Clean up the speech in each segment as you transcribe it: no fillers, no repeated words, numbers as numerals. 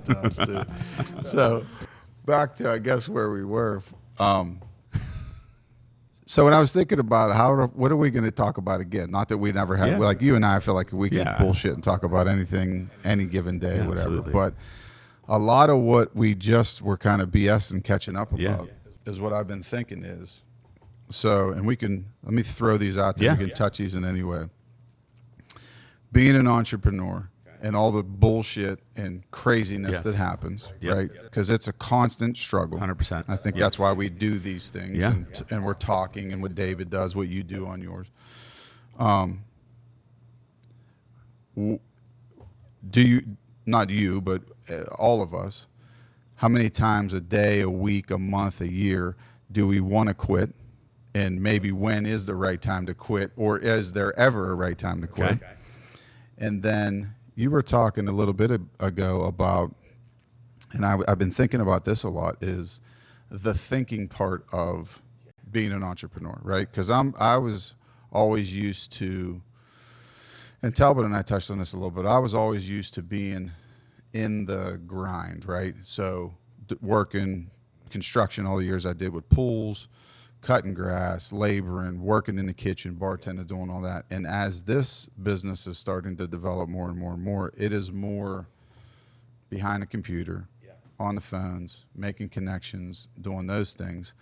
does too. So back to, I guess, where we were. So when I was thinking about what are we going to talk about again? Not that we never have, like you and I feel like we can bullshit and talk about anything, any given day, whatever. Absolutely. But a lot of what we just were kind of BS and catching up about is what I've been thinking is. So, and let me throw these out there. We can touch these in any way. Being an entrepreneur and all the bullshit and craziness that happens, right? Because it's a constant struggle. 100%. I think that's why we do these things, and we're talking, and what David does, what you do on yours. Do you, not you, but all of us, how many times a day, a week, a month, a year do we want to quit? And maybe when is the right time to quit, or is there ever a right time to quit? Okay. And then you were talking a little bit ago about, and I've been thinking about this a lot, is the thinking part of being an entrepreneur, right? Because I was always used to, and Talbot and I touched on this a little bit, I was always used to being in the grind, right? So working construction all the years I did with pools, cutting grass, laboring, working in the kitchen, bartending, doing all that. And as this business is starting to develop more and more and more, it is more behind a computer, on the phones, making connections, doing those things.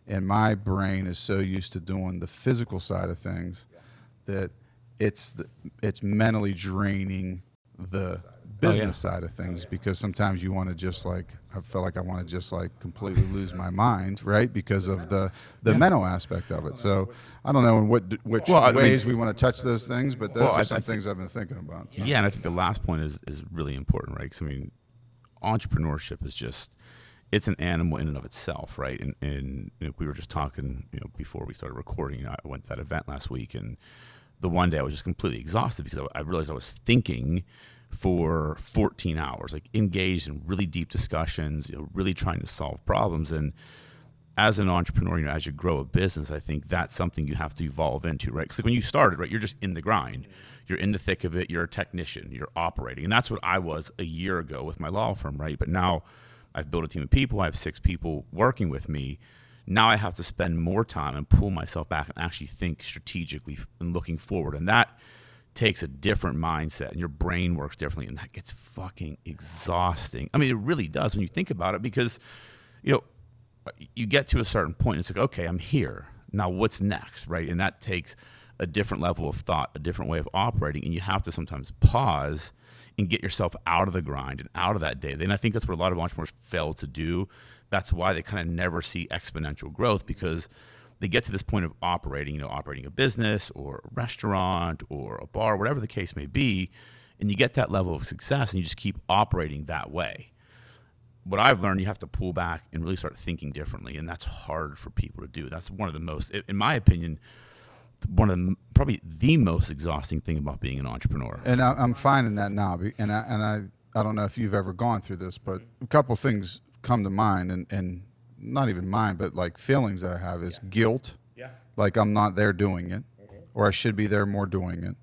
And my brain is so used to doing the physical side of things that it's mentally draining the business side of things, because sometimes you want to just like, I feel like I want to just like completely lose my mind, right? Because of the mental aspect of it. So I don't know in which ways we want to touch those things, but those are some things I've been thinking about. So. Yeah, and I think the last point is really important, right? Because I mean, entrepreneurship is just, it's an animal in and of itself, right? And we were just talking, before we started recording, I went to that event last week, and the one day I was just completely exhausted because I realized I was thinking for 14 hours, like engaged in really deep discussions, really trying to solve problems. And as an entrepreneur, as you grow a business, I think that's something you have to evolve into, right? Because like when you started, right, you're just in the grind. You're in the thick of it. You're a technician. You're operating. And that's what I was a year ago with my law firm, right? But now I've built a team of people. I have 6 people working with me. Now I have to spend more time and pull myself back and actually think strategically and looking forward. And that takes a different mindset, and your brain works differently, and that gets fucking exhausting. I mean, it really does when you think about it, because you get to a certain point and it's like, okay, I'm here now, what's next, right? And that takes a different level of thought, a different way of operating, and you have to sometimes pause and get yourself out of the grind and out of that day. And I think that's what a lot of entrepreneurs fail to do. That's why they kind of never see exponential growth, because they get to this point of operating a business or a restaurant or a bar, whatever the case may be, and you get that level of success and you just keep operating that way. What I've learned, you have to pull back and really start thinking differently, and that's hard for people to do. That's one of the most, in my opinion, probably the most exhausting thing about being an entrepreneur. And I'm finding that now, and I don't know if you've ever gone through this, but a couple of things come to mind, and not even mine, but like feelings that I have is guilt. Yeah. Like I'm not there doing it, or I should be there more doing it.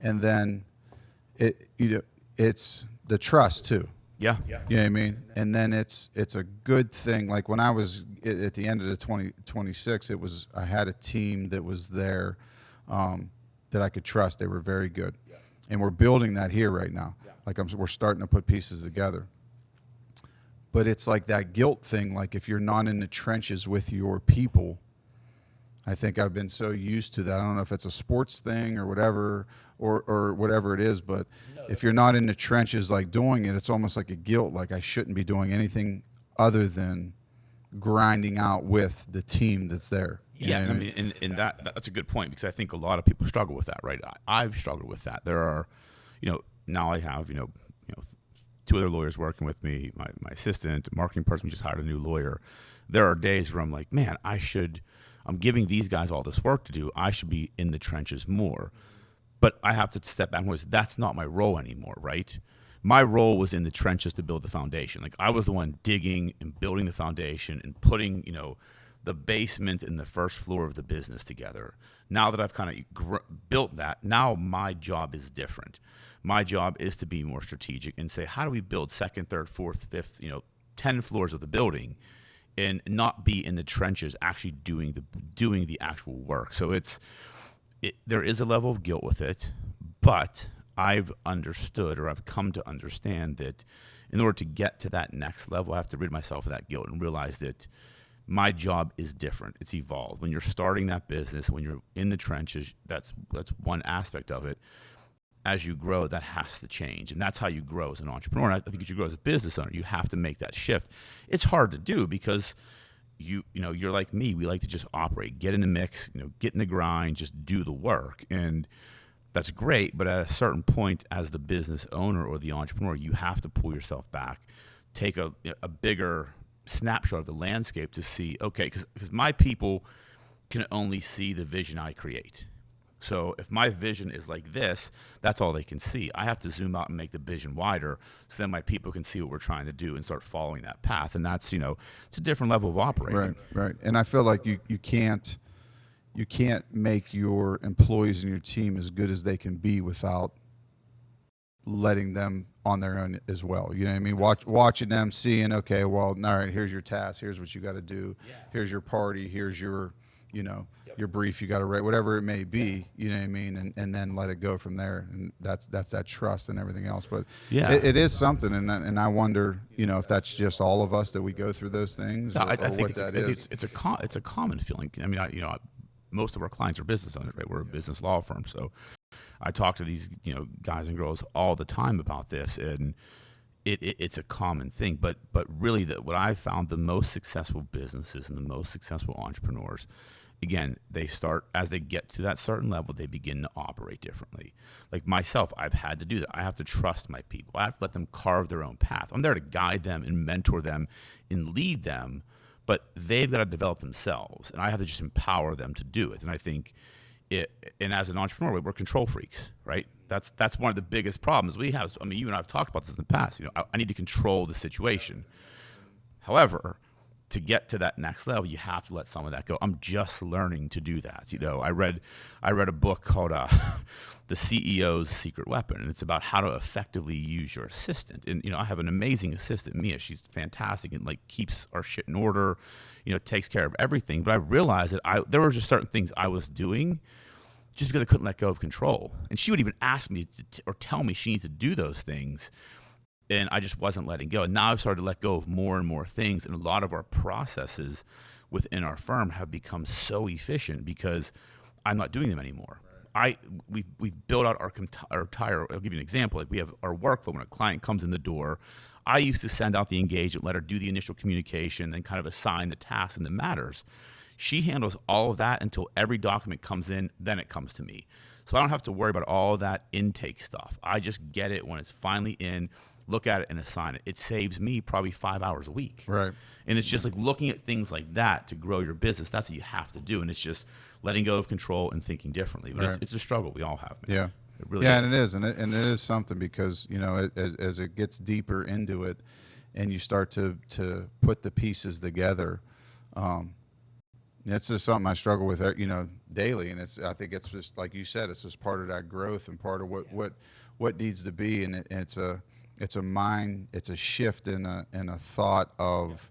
And then it's the trust too. Yeah. You know what I mean? And then it's a good thing. Like when I was at the end of the 2026, I had a team that was there that I could trust. They were very good. Yeah. And we're building that here right now. Yeah. Like we're starting to put pieces together. But it's like that guilt thing, like if you're not in the trenches with your people, I think I've been so used to that. I don't know if it's a sports thing or whatever, or whatever it is, but if you're not in the trenches like doing it, it's almost like a guilt, like I shouldn't be doing anything other than grinding out with the team that's there. Yeah, I mean, and that's a good point, because I think a lot of people struggle with that, right? I've struggled with that. There are, now I have, 2 other lawyers working with me, my assistant, marketing person, we just hired a new lawyer. There are days where I'm like, man, I'm giving these guys all this work to do. I should be in the trenches more. But I have to step back and realize that's not my role anymore, right? My role was in the trenches to build the foundation. Like I was the one digging and building the foundation and putting, the basement and the first floor of the business together. Now that I've kind of built that, now my job is different. My job is to be more strategic and say, how do we build second, third, fourth, fifth, 10 floors of the building, and not be in the trenches actually doing the actual work. So there is a level of guilt with it, but I've understood, or I've come to understand, that in order to get to that next level, I have to rid myself of that guilt and realize that my job is different. It's evolved. When you're starting that business, when you're in the trenches, that's one aspect of it. As you grow, that has to change, and that's how you grow as an entrepreneur. And I think as you grow as a business owner, you have to make that shift. It's hard to do because you're like me. We like to just operate, get in the mix, get in the grind, just do the work, and that's great. But at a certain point, as the business owner or the entrepreneur, you have to pull yourself back, take a bigger snapshot of the landscape to see, okay, because my people can only see the vision I create. So if my vision is like this, that's all they can see. I have to zoom out and make the vision wider so then my people can see what we're trying to do and start following that path. And that's, it's a different level of operating. Right. And I feel like you can't make your employees and your team as good as they can be without letting them on their own as well. You know what I mean? Watching them, seeing, okay, well, all right, here's your task. Here's what you got to do. Yeah. Here's your party. Here's your, your brief you got to write, whatever it may be, you know what I mean? And then let it go from there. And that's that trust and everything else. But yeah, it is something. And I wonder, if that's just all of us that we go through those things, I think what that is. It's a common feeling. I mean, most of our clients are business owners, right? We're a business law firm. So I talk to these, guys and girls all the time about this, and it's a common thing. But really, what I've found, the most successful businesses and the most successful entrepreneurs, again, they start, as they get to that certain level, they begin to operate differently. Like myself, I've had to do that. I have to trust my people. I have to let them carve their own path. I'm there to guide them and mentor them and lead them, but they've got to develop themselves, and I have to just empower them to do it. And I think and as an entrepreneur, we're control freaks, right? That's one of the biggest problems we have. I mean, you and I have talked about this in the past. I need to control the situation. However, to get to that next level, you have to let some of that go. I'm just learning to do that. I read a book called The CEO's Secret Weapon, and it's about how to effectively use your assistant. And I have an amazing assistant, Mia. She's fantastic and keeps our shit in order. Takes care of everything. But I realized that there were just certain things I was doing just because I couldn't let go of control. And she would even ask me or tell me she needs to do those things, and I just wasn't letting go. And now I've started to let go of more and more things, and a lot of our processes within our firm have become so efficient because I'm not doing them anymore. We've built out our entire. I'll give you an example. We have our workflow. When a client comes in the door, I used to send out the engagement letter, do the initial communication, then kind of assign the tasks and the matters. She handles all of that until every document comes in, then it comes to me. So I don't have to worry about all that intake stuff. I just get it when it's finally in, look at it, and assign it. It saves me probably 5 hours a week. Right. And it's just looking at things like that to grow your business. That's what you have to do. And it's just letting go of control and thinking differently. But it's a struggle we all have, man. Yeah. It really and is. it is. And it is something because, as it gets deeper into it and you start to put the pieces together, it's just something I struggle with, daily. And I think it's just, like you said, it's just part of that growth and part of what needs to be. And it's a shift in a thought of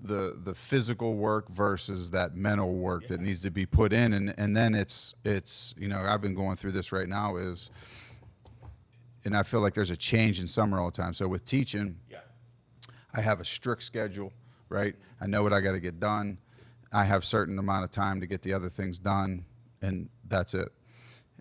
the physical work versus that mental work that needs to be put in. And then it's I've been going through this right now and I feel like there's a change in summer all the time. So with teaching, I have a strict schedule, right? I know what I got to get done. I have certain amount of time to get the other things done, and that's it.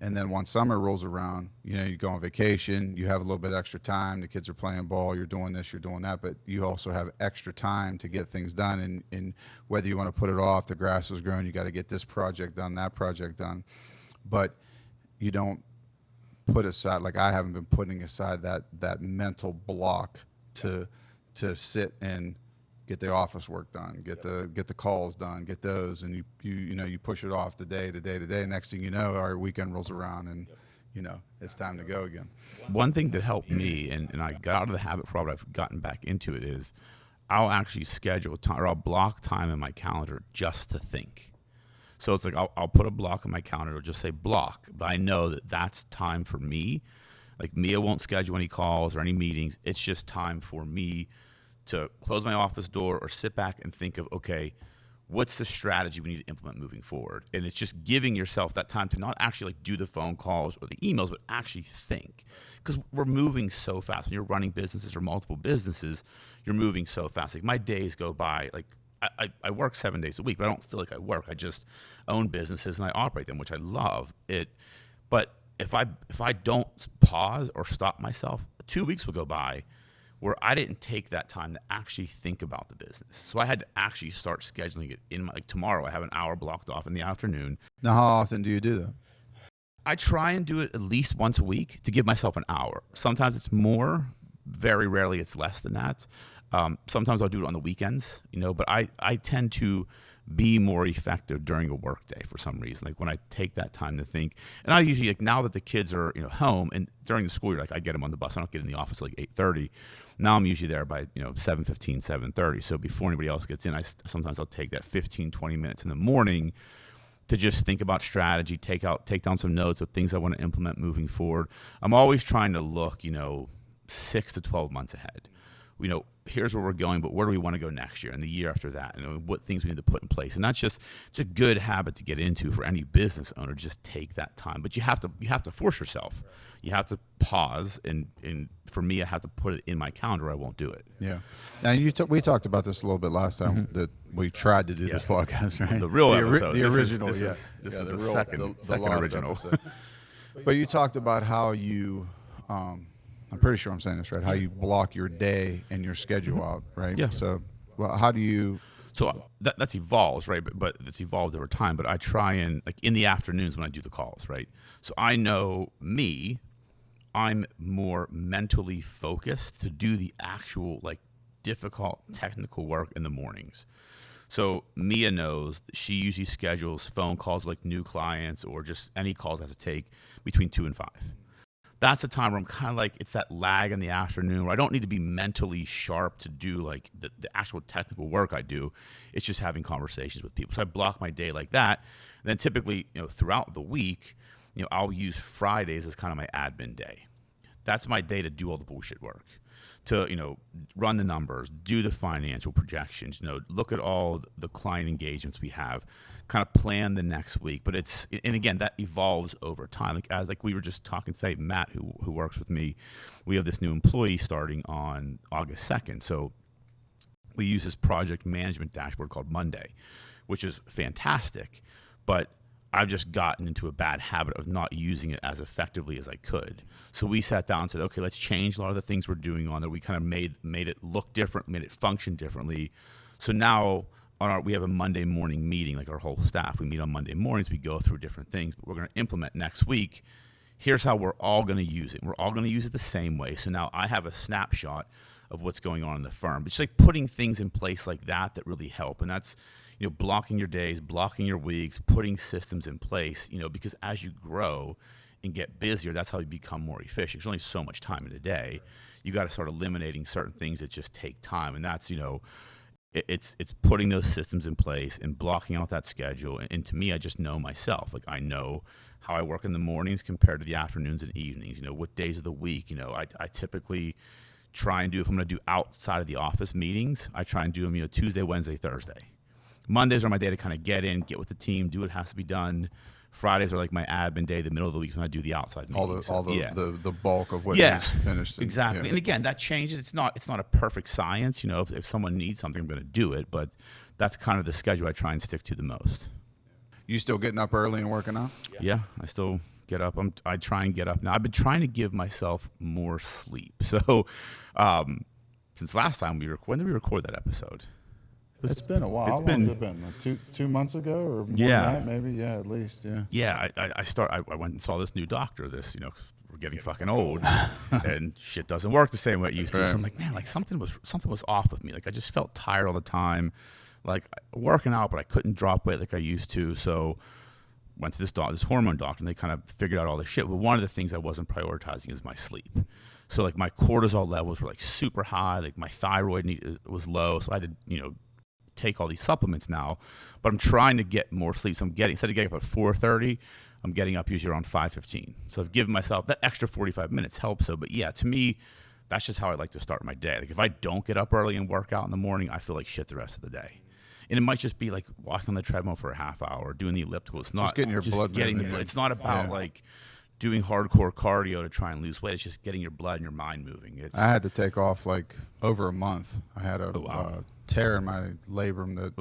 And then once summer rolls around, you go on vacation, you have a little bit extra time, the kids are playing ball, you're doing this, you're doing that, but you also have extra time to get things done. And whether you want to put it off, the grass is growing, you got to get this project done, that project done. But you don't put aside, like I haven't been putting aside that mental block to sit and get the office work done, get the calls done, get those, and you push it off the day to day. Next thing you know, our weekend rolls around, and it's time to go again. One thing that helped me, and I got out of the habit for what I've gotten back into it, is I'll actually schedule time, or I'll block time in my calendar just to think. So it's like I'll put a block in my calendar, it'll just say block, but I know that that's time for me. Like Mia won't schedule any calls or any meetings. It's just time for me to close my office door or sit back and think of, okay, what's the strategy we need to implement moving forward? And it's just giving yourself that time to not actually like do the phone calls or the emails, but actually think. Because we're moving so fast. When you're running businesses or multiple businesses, you're moving so fast. Like my days go by, like I work 7 days a week, but I don't feel like I work. I just own businesses and I operate them, which I love it. But if I don't pause or stop myself, 2 weeks will go by where I didn't take that time to actually think about the business. So I had to actually start scheduling it in my, like tomorrow I have an hour blocked off in the afternoon. Now, how often do you do that? I try and do it at least once a week to give myself an hour. Sometimes it's more, very rarely it's less than that. Sometimes I'll do it on the weekends, but I tend to be more effective during a work day for some reason. Like when I take that time to think, and I usually, like now that the kids are home and during the school year, like I get them on the bus. I don't get in the office like 8:30. Now I'm usually there by 7:15, 7:30. So before anybody else gets in, sometimes I'll take that 15, 20 minutes in the morning to just think about strategy, take down some notes of things I want to implement moving forward. I'm always trying to look, 6 to 12 months ahead. Here's where we're going, but where do we want to go next year and the year after that? And what things we need to put in place. And it's a good habit to get into for any business owner. Just take that time, but you have to force yourself. You have to pause, and for me, I have to put it in my calendar. Or I won't do it. Yeah. Now we talked about this a little bit last time that we tried to do this podcast, right? The real episode. The original, this is the second original. Episode. But you talked about how you. I'm pretty sure I'm saying this right. How you block your day and your schedule out, right? Yeah. So, well, how do you? So that's evolves, right? But it's evolved over time. But I try and like in the afternoons when I do the calls, right? So I know I'm more mentally focused to do the actual like difficult technical work in the mornings. So Mia knows that she usually schedules phone calls like new clients or just any calls I have to take between 2 and 5. That's the time where I'm kind of like, it's that lag in the afternoon where I don't need to be mentally sharp to do like the actual technical work I do. It's just having conversations with people. So I block my day like that. And then typically, throughout the week, I'll use Fridays as kind of my admin day. That's my day to do all the bullshit work, to, run the numbers, do the financial projections, look at all the client engagements we have, kind of plan the next week. But and again, that evolves over time. Like we were just talking today, Matt, who works with me, we have this new employee starting on August 2nd. So we use this project management dashboard called Monday, which is fantastic. But I've just gotten into a bad habit of not using it as effectively as I could. So we sat down and said, okay, let's change a lot of the things we're doing on there. We kind of made it look different, made it function differently. So now we have a Monday morning meeting, like our whole staff. We meet on Monday mornings. We go through different things, but we're going to implement next week. Here's how we're all going to use it. We're all going to use it the same way. So now I have a snapshot of what's going on in the firm. It's like putting things in place like that really help. And that's, blocking your days, blocking your weeks, putting systems in place, because as you grow and get busier, that's how you become more efficient. There's only so much time in a day. You got to start eliminating certain things that just take time. And that's, it's putting those systems in place and blocking out that schedule. And to me, I just know myself. Like I know how I work in the mornings compared to the afternoons and evenings, what days of the week, I typically try and do, if I'm going to do outside of the office meetings, I try and do them, Tuesday, Wednesday, Thursday. Mondays are my day to kind of get get with the team, do what has to be done. Fridays are like my admin day, the middle of the week when I do the outside meetings. The bulk of what is finished. Exactly. And again, that changes. It's not a perfect science. If someone needs something, I'm going to do it. But that's kind of the schedule I try and stick to the most. You still getting up early and working out? Yeah, I still get up. I try and get up now. I've been trying to give myself more sleep. So since last time when did we record that episode? It's been a while. How long has it been? Like 2 months ago or more than that, maybe? Yeah, at least, yeah. Yeah, I went and saw this new doctor, we're getting fucking old and shit doesn't work the same way it used to. Right. So I'm like, man, like something was off with me. Like I just felt tired all the time, like working out, but I couldn't drop weight like I used to. So went to this hormone doctor and they kind of figured out all this shit. But one of the things I wasn't prioritizing is my sleep. So like my cortisol levels were like super high. Like my thyroid was low. So I had to, take all these supplements now, but I'm trying to get more sleep. So I'm getting, instead of getting up at 4:30, I'm getting up usually around 5:15. So I've given myself that extra 45 minutes helps. So, but yeah, to me, that's just how I like to start my day. Like if I don't get up early and work out in the morning, I feel like shit the rest of the day. And it might just be like walking on the treadmill for a half hour, doing the elliptical. It's not just getting your blood moving. It's not about like doing hardcore cardio to try and lose weight. It's just getting your blood and your mind moving. I had to take off like over a month. I had a tear in my labrum that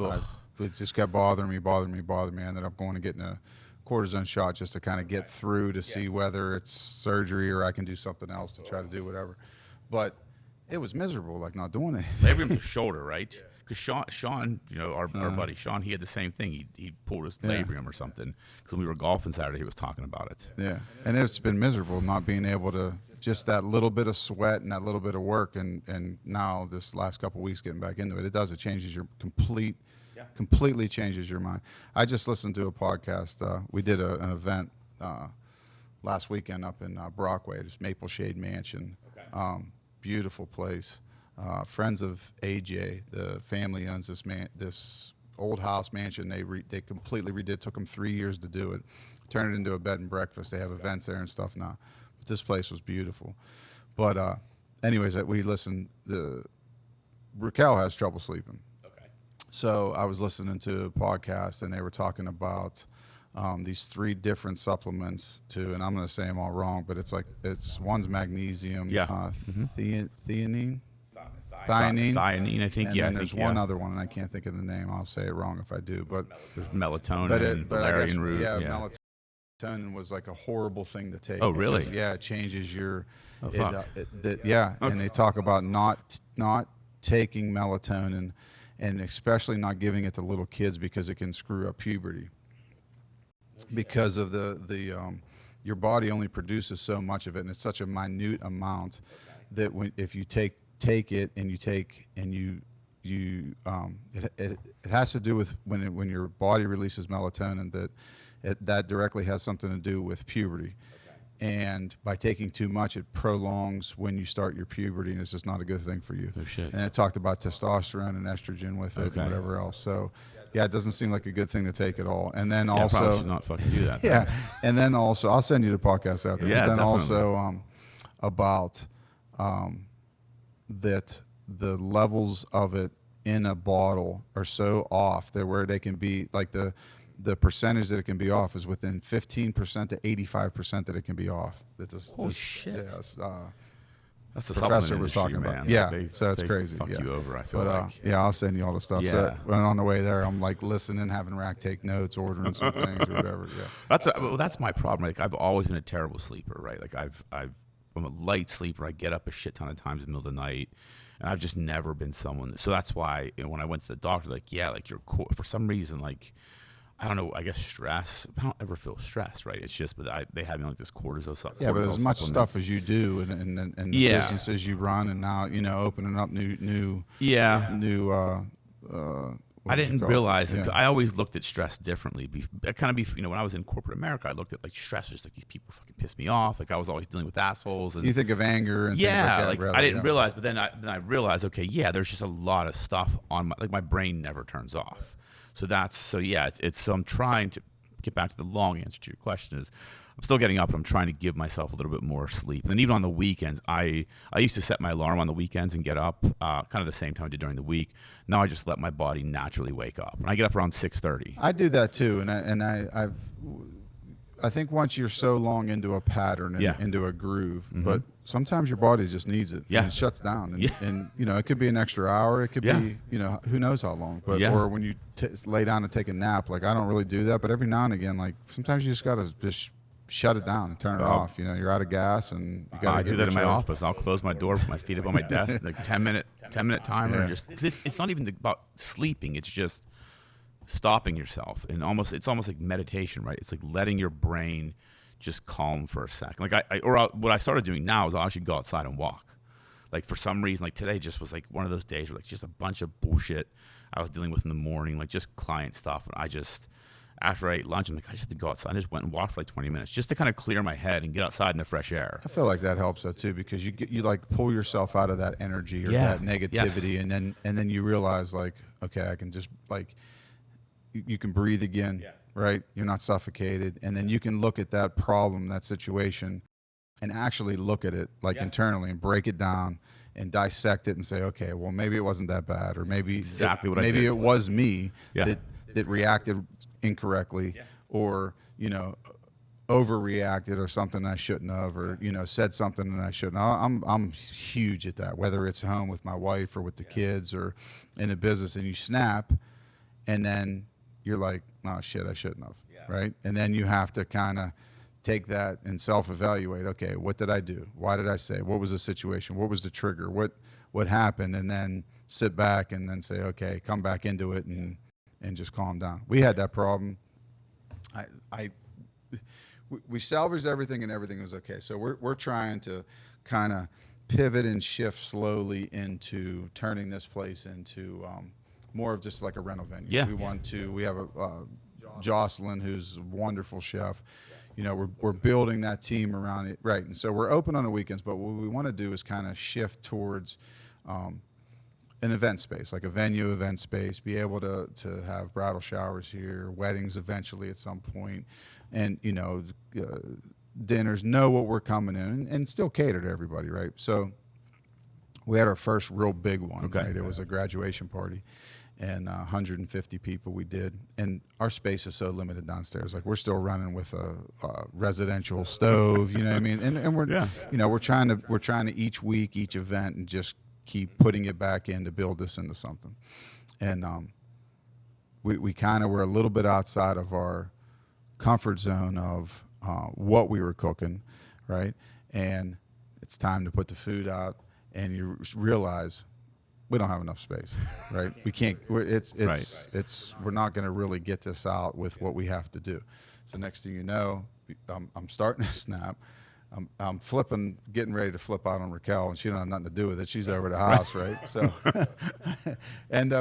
it just kept bothering me. I ended up going to getting a cortisone shot just to kind of get through to see whether it's surgery or I can do something else to try to do whatever. But it was miserable, like not doing it. Labrum's the shoulder, right? Because Sean, our buddy Sean, he had the same thing. He pulled his labrum or something. Because when we were golfing Saturday, he was talking about it. Yeah, and it's been miserable not being able to, just that little bit of sweat and that little bit of work, and now this last couple of weeks getting back into it, it changes your completely changes your mind. I just listened to a podcast. We did an event last weekend up in Brockway, this Maple Shade Mansion. Okay. Beautiful place. Friends of AJ, the family owns this old house mansion. They completely redid. It took them 3 years to do it. Turned it into a bed and breakfast. They have events there and stuff now. But this place was beautiful. But anyways, we listened. Raquel has trouble sleeping. Okay. So I was listening to a podcast and they were talking about these 3 different supplements and I'm going to say them all wrong, but one's magnesium, theanine. Thiamine, I think. And then there's one other one, and I can't think of the name. I'll say it wrong if I do. But there's melatonin, valerian root. Yeah, melatonin was like a horrible thing to take. Oh, really? It changes your. Okay. And they talk about not taking melatonin, and especially not giving it to little kids because it can screw up puberty. Because of your body only produces so much of it, and it's such a minute amount that if you take it and it has to do with when your body releases melatonin, that directly has something to do with puberty. Okay. And by taking too much, it prolongs when you start your puberty, and it's just not a good thing for you. Oh, shit. And it talked about testosterone and estrogen with it and whatever else. So yeah, it doesn't seem like a good thing to take at all. And then also, probably should not fucking do that. Yeah, and then also, I'll send you the podcast out there. Yeah, but then definitely. also about that the levels of it in a bottle are so off that where they can be like the percentage that it can be off is within 15% to 85% that it can be off. Holy shit. Yes. That's the professor supplement was industry, talking man. about. Yeah, They so it's crazy. Fuck Yeah. you over, I feel But like. yeah, I'll send you all the stuff. Yeah. So when on the way there, I'm like listening, having Rack take notes, ordering some things or whatever. Yeah. That's my problem. Like I've always been a terrible sleeper, right? Like I'm a light sleeper. I get up a shit ton of times in the middle of the night, and I've just never been someone. So that's why when I went to the doctor, like, your for some reason, like, I don't know, I guess stress. I don't ever feel stressed, right? It's just, they had me on like this cortisol supplement. Yeah, but as much stuff as you do and the businesses you run, and now, opening up new I didn't realize it. I always looked at stress differently. When I was in corporate America, I looked at like stress as like these people fucking piss me off. Like I was always dealing with assholes. And you think of anger and things like that. I didn't realize, but then I realized, okay, there's just a lot of stuff on my brain never turns off. So I'm trying to get back to the long answer to your question is I'm still getting up, and I'm trying to give myself a little bit more sleep. And even on the weekends, I used to set my alarm on the weekends and get up kind of the same time I did during the week. Now I just let my body naturally wake up. And I get up around 6:30. I do that too, and I think once you're so long into a pattern and into a groove, but sometimes your body just needs it. Yeah. And it shuts down. And it could be an extra hour. It could be, who knows how long. But or when you lay down and take a nap, like I don't really do that. But every now and again, like sometimes you just got to just shut it down and turn it off. You're out of gas, and you got to I do that in my office. I'll close my door, put my feet up on my desk, like 10-minute timer. Just cause it's not even about sleeping. It's just stopping yourself, and it's almost like meditation, right? It's like letting your brain just calm for a second. Like what I started doing now is I'll actually go outside and walk. Like for some reason, like today just was like one of those days where like just a bunch of bullshit I was dealing with in the morning, like just client stuff. And after I ate lunch, I'm like, I just have to go outside. I just went and walked for like 20 minutes just to kind of clear my head and get outside in the fresh air. I feel like that helps though too, because you like pull yourself out of that energy or Yeah. that negativity, and then you realize like, okay, I can just like you can breathe again, right? You're not suffocated, and then you can look at that problem, that situation, and actually look at it like internally and break it down and dissect it and say, okay, well maybe it wasn't that bad, or maybe exactly what I maybe did. it was me Yeah. that reacted incorrectly, or overreacted or something I shouldn't have, or said something that I shouldn't. I'm huge at that, whether it's home with my wife or with the kids or in a business, and you snap, and then you're like, oh shit, I shouldn't have, right? And then you have to kind of take that and self-evaluate. Okay, what did I do? Why did I say? What was the situation? What was the trigger? What happened? And then sit back and then say, okay, come back into it and just calm down. We had that problem. We salvaged everything and everything was okay. So we're trying to kind of pivot and shift slowly into turning this place into more of just like a rental venue. Yeah. We have a Jocelyn, who's a wonderful chef. We're building that team around it, right? And so we're open on the weekends, but what we want to do is kind of shift towards an event space, like a venue event space, be able to have bridal showers here, weddings eventually at some point, and dinners, know what we're coming in, and still cater to everybody, right? So we had our first real big one, right? It was a graduation party, and 150 people we did, and our space is so limited downstairs. Like, we're still running with a residential stove, you know what I mean? And we're we're trying to each week, each event, and just keep putting it back in to build this into something. And we kind of were a little bit outside of our comfort zone of what we were cooking, right? And it's time to put the food out, and you realize we don't have enough space, right? We can't. We're not going to really get this out with what we have to do. So next thing you know, I'm starting to snap. I'm getting ready to flip out on Raquel, and she don't have nothing to do with it. She's over the house, right? So, and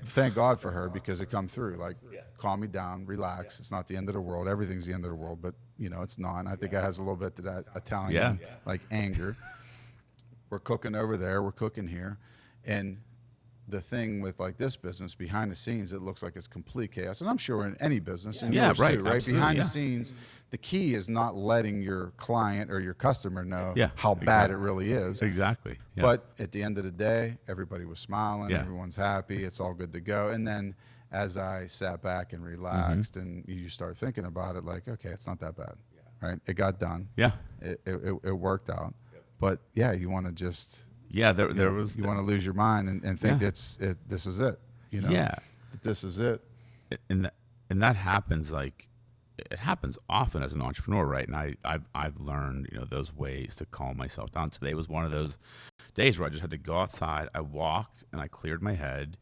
thank God for her, because it come through. Like, calm me down, relax. It's not the end of the world. Everything's the end of the world, but it's not. And I think it has a little bit of that Italian like anger. We're cooking over there, we're cooking here, and the thing with like this business, behind the scenes, it looks like it's complete chaos. And I'm sure in any business, and yours too, right? Absolutely, Behind the scenes, the key is not letting your client or your customer know how bad it really is. Exactly. Yeah. But at the end of the day, everybody was smiling, everyone's happy, it's all good to go. And then as I sat back and relaxed, and you start thinking about it, like, okay, it's not that bad, right? It got done. Yeah. It worked out. But you want to just... there was. You want to lose your mind and think this is it. That this is it. And that happens, like, it happens often as an entrepreneur, right? And I've learned those ways to calm myself down. Today was one of those days where I just had to go outside. I walked and I cleared my head,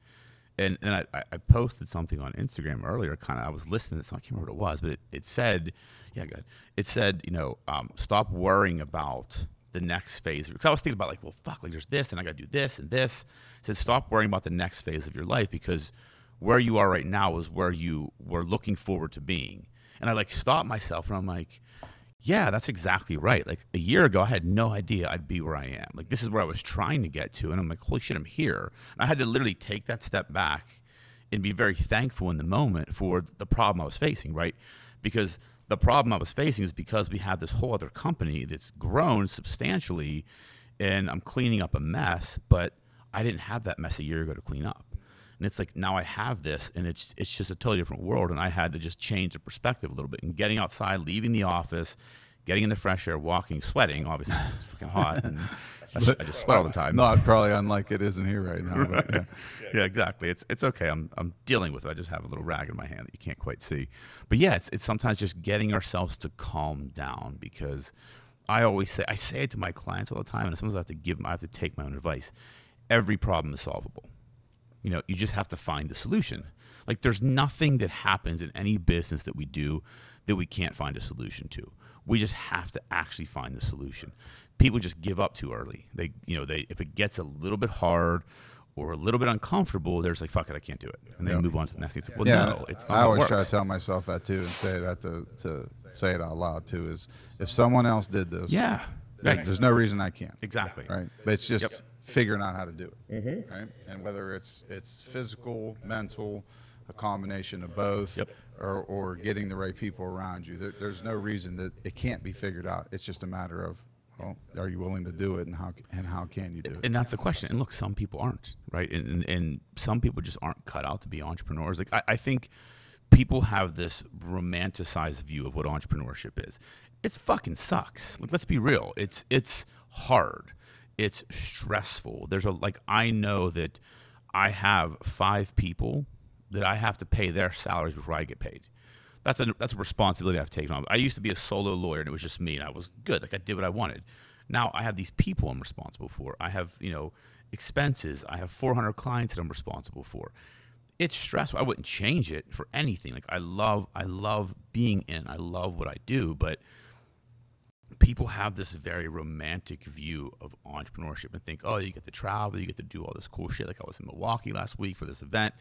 and I posted something on Instagram earlier. I was listening to something, I can't remember what it was, but it said, good. It said, stop worrying about the next phase, because I was thinking about like, well, fuck, like there's this and I got to do this and this. I said, stop worrying about the next phase of your life, because where you are right now is where you were looking forward to being. And I like stopped myself, and I'm like, yeah, that's exactly right. Like a year ago, I had no idea I'd be where I am. Like, this is where I was trying to get to. And I'm like, holy shit, I'm here. And I had to literally take that step back and be very thankful in the moment for the problem I was facing, right? Because the problem I was facing is because we have this whole other company that's grown substantially, and I'm cleaning up a mess, but I didn't have that mess a year ago to clean up. And it's like, now I have this, and it's just a totally different world, and I had to just change the perspective a little bit. And getting outside, leaving the office, getting in the fresh air, walking, sweating, obviously it's freaking hot, and I just sweat all the time. Not probably unlike it isn't here right now. Right. But yeah, exactly. It's okay. I'm dealing with it. I just have a little rag in my hand that you can't quite see. But yeah, it's sometimes just getting ourselves to calm down, because I say it to my clients all the time, and sometimes I have to take my own advice. Every problem is solvable. You just have to find the solution. Like, there's nothing that happens in any business that we do that we can't find a solution to. We just have to actually find the solution. People just give up too early. If it gets a little bit hard, or a little bit uncomfortable, there's like, fuck it, I can't do it. And they move on to the next thing. It's like, well, Yeah, no, it's not I how it always works. try to tell myself that too, and say that to say it out loud too. Is if someone else did this, Yeah. Right. there's no reason I can't. Exactly. Right, but it's just figuring out how to do it. Right, and whether it's physical, mental, a combination of both, or getting the right people around you. There's no reason that it can't be figured out. It's just a matter of, well, are you willing to do it, and how can you do it? And that's the question. And look, some people aren't, right? And some people just aren't cut out to be entrepreneurs. Like I think people have this romanticized view of what entrepreneurship is. It fucking sucks. Like, let's be real. It's hard. It's stressful. I know that I have 5 people that I have to pay their salaries before I get paid. That's a responsibility I've taken on. I used to be a solo lawyer and it was just me and I was good. Like, I did what I wanted. Now I have these people I'm responsible for. I have, expenses. I have 400 clients that I'm responsible for. It's stressful. I wouldn't change it for anything. Like, I love being in. I love what I do, but people have this very romantic view of entrepreneurship and think, oh, you get to travel, you get to do all this cool shit. Like, I was in Milwaukee last week for this event,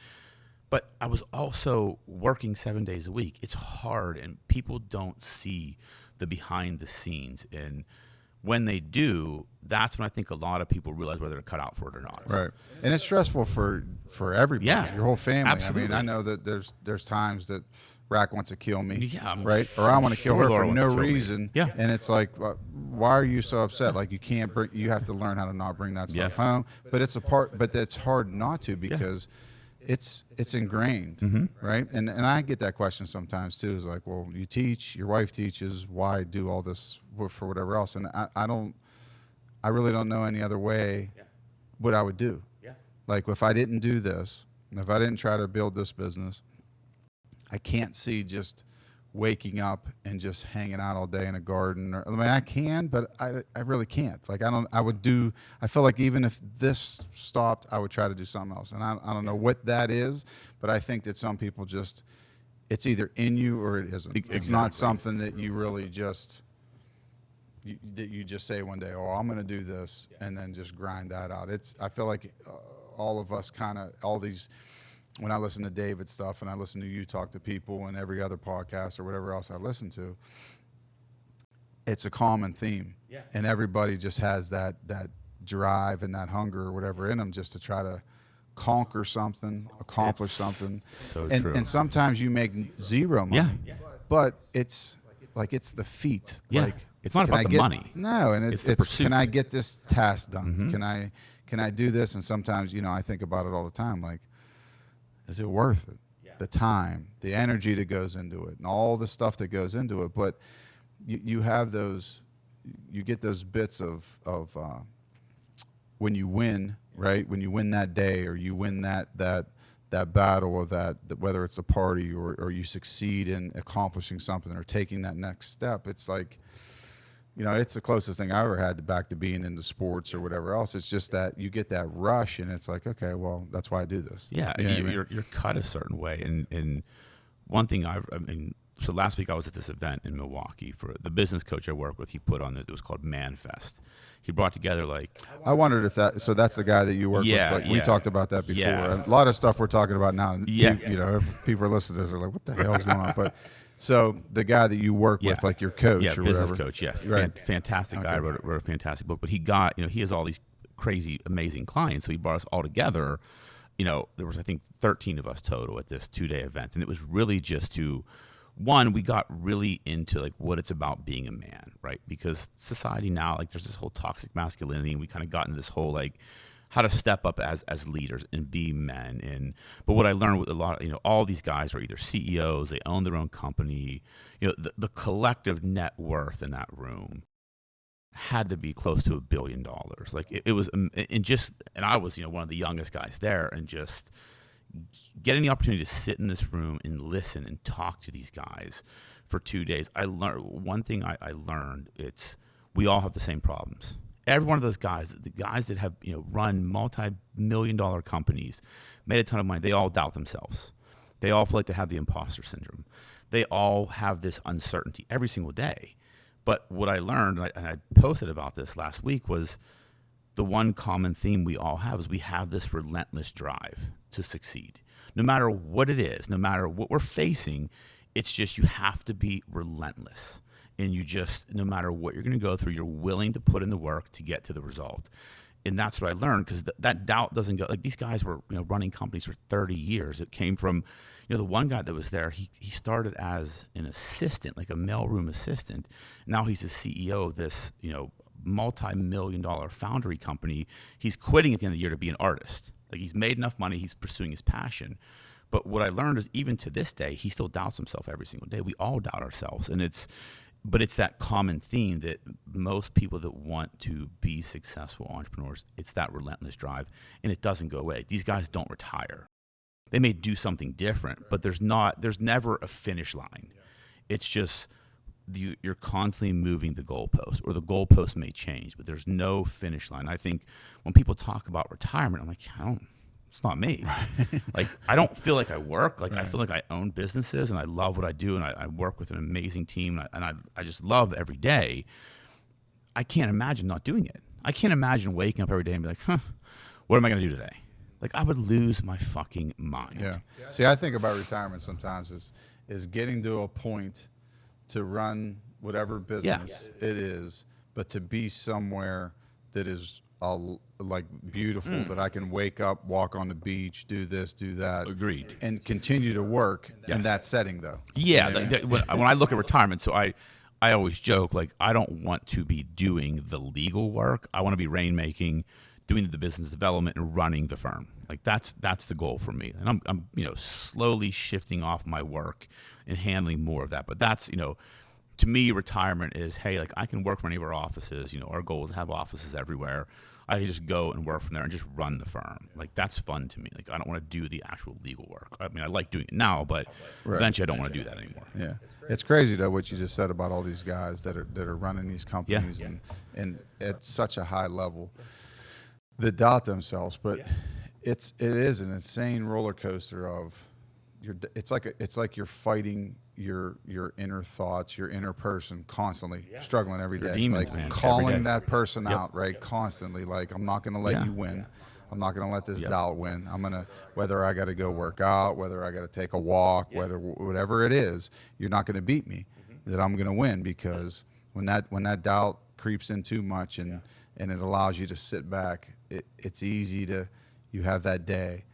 but I was also working 7 days a week. It's hard, and people don't see the behind the scenes. And when they do, that's when I think a lot of people realize whether they're cut out for it or not. Right, and it's stressful for everybody, your whole family. Absolutely. I mean, I know that there's times that Rack wants to kill me, right? Or I want to kill her for no me. reason. Yeah. And it's like, why are you so upset? Like, you have to learn how to not bring that stuff home. But it's it's hard not to, because it's ingrained, right? And I get that question sometimes too. Is like, well, you teach, your wife teaches, why do all this for whatever else? And I really don't know any other way what I would do. Yeah. Like, if I didn't do this, if I didn't try to build this business, I can't see just waking up and just hanging out all day in a garden. I mean, I can, but I really can't. Like, I feel like even if this stopped, I would try to do something else. And I don't know what that is, but I think that some people just, it's either in you or it isn't. Exactly. It's not something that you really just, that you just say one day, oh, I'm going to do this, and then just grind that out. I feel like all of us when I listen to David's stuff and I listen to you talk to people and every other podcast or whatever else I listen to, it's a common theme. Yeah. And everybody just has that drive and that hunger or whatever in them just to try to conquer something, accomplish something. So and, true. And sometimes you make zero money, but it's the feat. Yeah. Like, it's not about the money. No, and it's can I get this task done? Mm-hmm. Can I do this? And sometimes, I think about it all the time, like, is it worth it? Yeah. The time, the energy that goes into it, and all the stuff that goes into it. But you have those, you get those bits of when you win, right? When you win that day, or you win that battle, or that whether it's a party or you succeed in accomplishing something or taking that next step. It's like, it's the closest thing I ever had back to being into sports or whatever else. It's just that you get that rush, and it's like, okay, well, that's why I do this. Yeah, you're cut a certain way. And one thing so last week I was at this event in Milwaukee for the business coach I work with. He put on it was called ManFest. He brought together I wondered if that's the guy that you work with. Like, we talked about that before. Yeah. A lot of stuff we're talking about now. Yeah. If people are listening to this, they're like, what the hell is going on? But so the guy that you work with, like your coach or business whatever. coach, Right. Fantastic guy, wrote a fantastic book. But he got, he has all these crazy, amazing clients. So he brought us all together. There was, I think, 13 of us total at this 2-day event. And it was really just to, one, we got really into like what it's about being a man, right? Because society now, like, there's this whole toxic masculinity, and we kind of got into this whole like how to step up as leaders and be men. But what I learned with a lot of, all these guys are either CEOs, they own their own company. The collective net worth in that room had to be close to $1 billion. Like, it was, and I was, one of the youngest guys there, and just getting the opportunity to sit in this room and listen and talk to these guys for 2 days. I learned one thing. I learned, we all have the same problems. Every one of those guys, the guys that have run multi-million-dollar companies, made a ton of money, they all doubt themselves. They all feel like they have the imposter syndrome. They all have this uncertainty every single day. But what I learned, and I posted about this last week, was the one common theme we all have is we have this relentless drive to succeed. No matter what it is, no matter what we're facing, it's just you have to be relentless. And you just, no matter what you're going to go through, you're willing to put in the work to get to the result. And that's what I learned, because that doubt doesn't go, like these guys were, running companies for 30 years. It came from, the one guy that was there, he started as an assistant, like a mailroom assistant. Now he's the CEO of this, multi-million-dollar foundry company. He's quitting at the end of the year to be an artist. Like, he's made enough money, he's pursuing his passion. But what I learned is, even to this day, he still doubts himself every single day. We all doubt ourselves. But it's that common theme that most people that want to be successful entrepreneurs, it's that relentless drive, and it doesn't go away. These guys don't retire. They may do something different, but there's never a finish line. It's just you're constantly moving the goalpost, or the goalpost may change, but there's no finish line. I think when people talk about retirement, I'm like, it's not me. Like, I don't feel like I work. Like, I feel like I own businesses, and I love what I do, and I work with an amazing team, and I just love every day. I can't imagine not doing it. I can't imagine waking up every day and be like, what am I going to do today? Like, I would lose my fucking mind. Yeah. See, I think about retirement sometimes is getting to a point to run whatever business it is, but to be somewhere that is like beautiful, that I can wake up, walk on the beach, do this, do that. Agreed. And continue to work in that setting, though. Yeah. When I look at retirement, so I always joke, like, I don't want to be doing the legal work. I want to be rainmaking, doing the business development, and running the firm. Like, that's the goal for me. And I'm slowly shifting off my work and handling more of that. But that's, to me, retirement is, hey, like, I can work from any of our offices. Our goal is to have offices everywhere. I can just go and work from there and just run the firm. Like, that's fun to me. Like, I don't want to do the actual legal work. I mean, I like doing it now, but eventually I don't want to do that anymore. Yeah. It's crazy, though, what you just said about all these guys that are running these companies and at such a high level that doubt themselves. But it is an insane roller coaster of it's like you're fighting your inner thoughts, your inner person, constantly struggling every day, demons, like man, calling that person out, right? Constantly, like, I'm not going to let you win. I'm not going to let this doubt win. I'm going to, whether I got to go work out, whether I got to take a walk, whatever it is, you're not going to beat me. That I'm going to win, because when that doubt creeps in too much and it allows you to sit back, it's easy to, you have that day,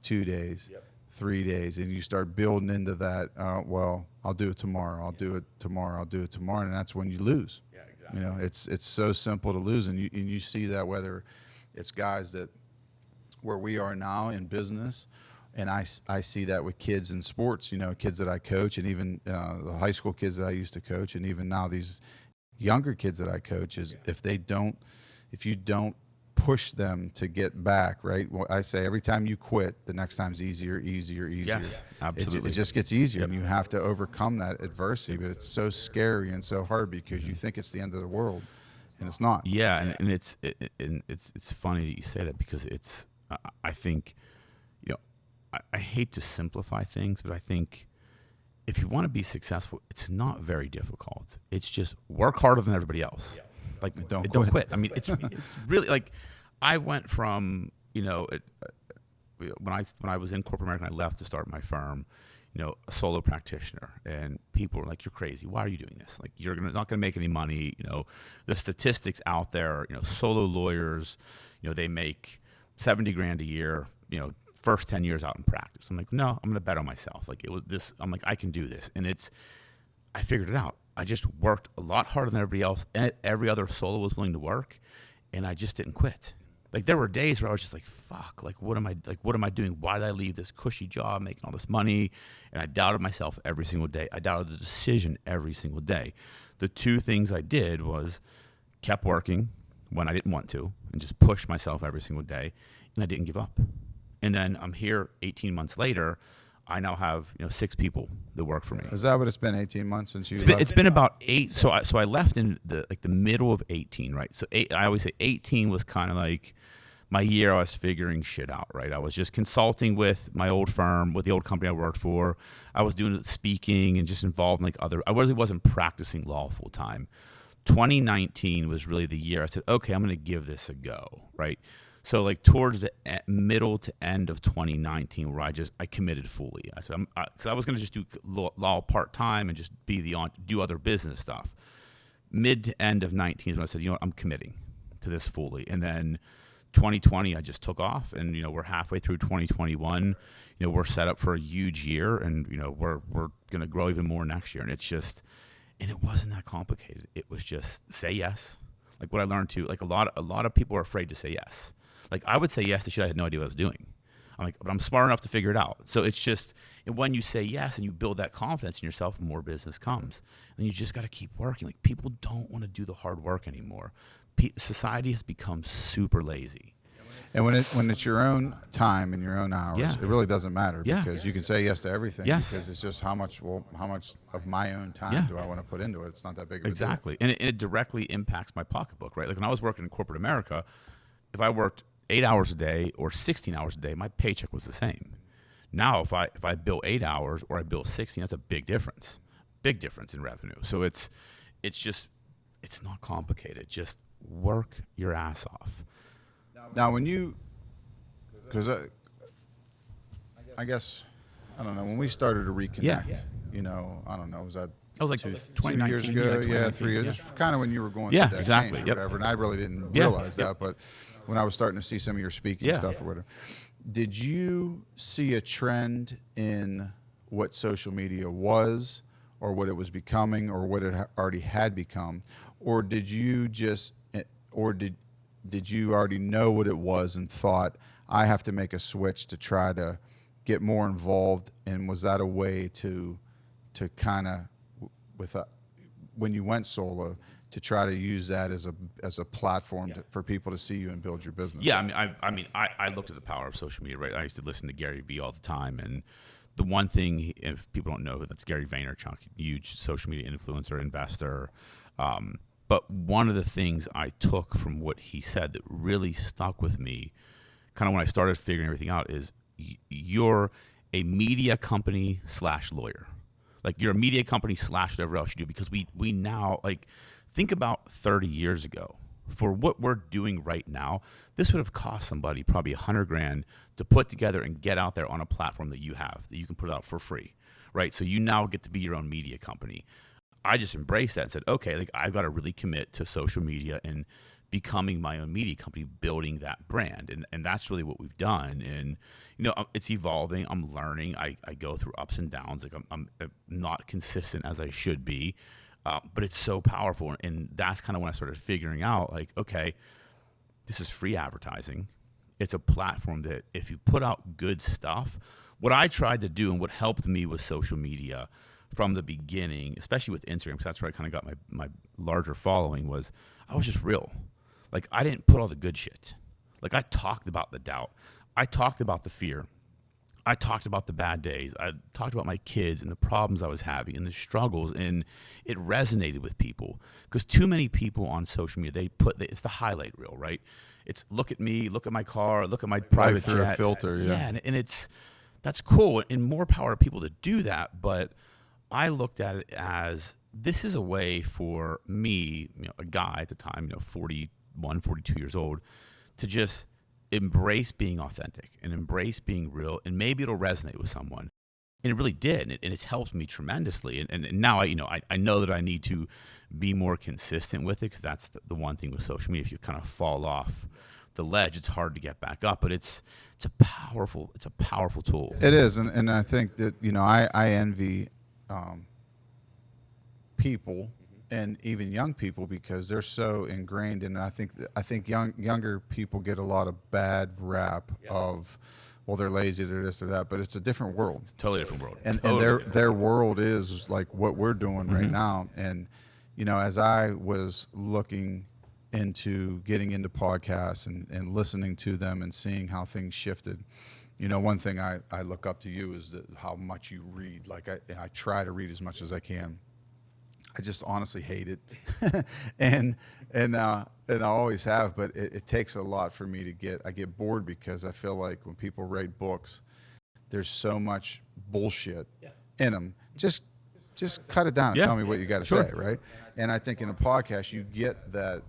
2 days, 3 days, and you start building into that, well, I'll do it tomorrow, I'll do it tomorrow, I'll do it tomorrow, and that's when you lose. Yeah, exactly. It's so simple to lose, and you see that whether it's guys that, where we are now in business, and I see that with kids in sports, kids that I coach, and even the high school kids that I used to coach, and even now these younger kids that I coach, is if you don't push them to get back, right? Well, I say every time you quit, the next time's easier. Yes, absolutely. It just gets easier, and you have to overcome that adversity. But it's so scary and so hard because you think it's the end of the world, and it's not. Yeah, and it's funny that you say that, because I think, I hate to simplify things, but I think if you want to be successful, it's not very difficult. It's just work harder than everybody else. Like, don't quit. I mean, it's really, like, I went from, when I was in corporate America and I left to start my firm, a solo practitioner, and people were like, you're crazy. Why are you doing this? Like, you're not going to make any money. The statistics out there, solo lawyers, they make $70,000 a year, first 10 years out in practice. I'm like, no, I'm going to bet on myself. Like, it was this, I'm like, I can do this. And I figured it out. I just worked a lot harder than everybody else, and every other solo was willing to work, and I just didn't quit. Like, there were days where I was just like, fuck, like, what am I doing? Why did I leave this cushy job making all this money? And I doubted myself every single day. I doubted the decision every single day. The two things I did was kept working when I didn't want to, and just pushed myself every single day, and I didn't give up. And then I'm here 18 months later. I now have 6 people that work for me. Is that what it's been? 18 months since you? It's been about 8. So I left in the middle of 18, right? So I always say 18 was kind of like my year. I was figuring shit out, right? I was just consulting with my old firm, with the old company I worked for. I was doing speaking and just involved in I really wasn't practicing law full time. 2019 was really the year I said, okay, I'm going to give this a go, right? So like towards the middle to end of 2019, where I committed fully. I said, because I was going to just do law part time and just do other business stuff. Mid to end of 19 is when I said, you know what, I'm committing to this fully. And then 2020, I just took off, and we're halfway through 2021. We're set up for a huge year, and we're going to grow even more next year. And it's just, and it wasn't that complicated. It was just say yes. Like what I learned too, like a lot of people are afraid to say yes. Like I would say yes to shit I had no idea what I was doing. I'm like, but I'm smart enough to figure it out. So it's just, and when you say yes and you build that confidence in yourself, more business comes. And you just got to keep working. Like people don't want to do the hard work anymore. Society has become super lazy. And when it's your own time and your own hours, Yeah. it really doesn't matter Yeah. because you can say yes to everything. Yes. Because it's just how much of my own time Yeah. do I want to put into it? It's not that big of a Exactly. And it directly impacts my pocketbook, right? Like when I was working in corporate America, if I worked 8 hours a day or 16 hours a day, my paycheck was the same. Now, if I bill 8 hours or I bill 16, that's a big difference in revenue. So it's not complicated. Just work your ass off. Now, because I guess, I don't know, when we started to reconnect, I don't know, was that That was like 2 2019, years ago? Yeah, 3 years. yeah. It's kind of when you were going Yeah, through that exactly, change or yep. whatever, and I really didn't Yeah, realize yep. that, but when I was starting to see some of your speaking Yeah. stuff or whatever, did you see a trend in what social media was or what it was becoming or what it already had become, or did you did you already know what it was and thought, I have to make a switch to try to get more involved? And was that a way to kind of, when you went solo, to try to use that as a platform for people to see you and build your business? Yeah, I looked at the power of social media, right? I used to listen to Gary Vee all the time, and the one thing, if people don't know, that's Gary Vaynerchuk, huge social media influencer, investor. But one of the things I took from what he said that really stuck with me, kind of when I started figuring everything out, is you're a media company / lawyer. Like you're a media company / whatever else you do, because we now, like, think about 30 years ago. For what we're doing right now, this would have cost somebody probably $100,000 to put together and get out there on a platform that you have, that you can put out for free, right? So you now get to be your own media company. I just embraced that and said, okay, like I've got to really commit to social media and becoming my own media company, building that brand. And that's really what we've done. And, it's evolving. I'm learning. I go through ups and downs. Like I'm not consistent as I should be. But it's so powerful. And that's kind of when I started figuring out, like, okay, this is free advertising. It's a platform that if you put out good stuff, what I tried to do and what helped me with social media from the beginning, especially with Instagram, because that's where I kind of got my larger following, was I was just real. Like I didn't put all the good shit. Like I talked about the doubt. I talked about the fear. I talked about the bad days. I talked about my kids and the problems I was having and the struggles, and it resonated with people because too many people on social media, it's the highlight reel, right? It's look at me, look at my car, look at my private through a jet. filter, yeah. And that's cool, and more power to people to do that. But I looked at it as this is a way for me, a guy at the time, 41, 42 years old, to just embrace being authentic and embrace being real, and maybe it'll resonate with someone. And it really did, and it's helped me tremendously. And now I know that I need to be more consistent with it, because that's the one thing with social media. If you kind of fall off the ledge, it's hard to get back up. But it's a powerful tool. It is, and I think that I envy people and even young people because they're so ingrained in it. I think younger people get a lot of bad rap of, well, they're lazy, they're this or that, but it's a different world. Totally different world. And their world is like what we're doing right now. And as I was looking into getting into podcasts and listening to them and seeing how things shifted, one thing I look up to you is how much you read. Like I try to read as much as I can. I just honestly hate it, and I always have. But it takes a lot for me I get bored because I feel like when people write books, there's so much bullshit in them. Just just cut it down and Yeah. tell me what you got to Sure. say, right? And I think in a podcast you get that,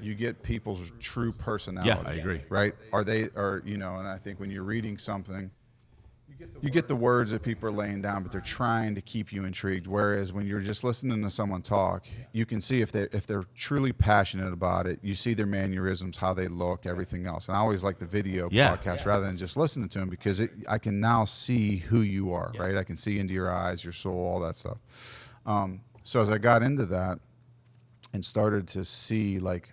you get people's true personality. Yeah, I agree. Right? And I think when you're reading something, you get the words that people are laying down, but they're trying to keep you intrigued. Whereas when you're just listening to someone talk, you can see if they're truly passionate about it. You see their mannerisms, how they look, everything else. And I always like the video podcast rather than just listening to them, because I can now see who you are, right? I can see into your eyes, your soul, all that stuff. So as I got into that and started to see, like,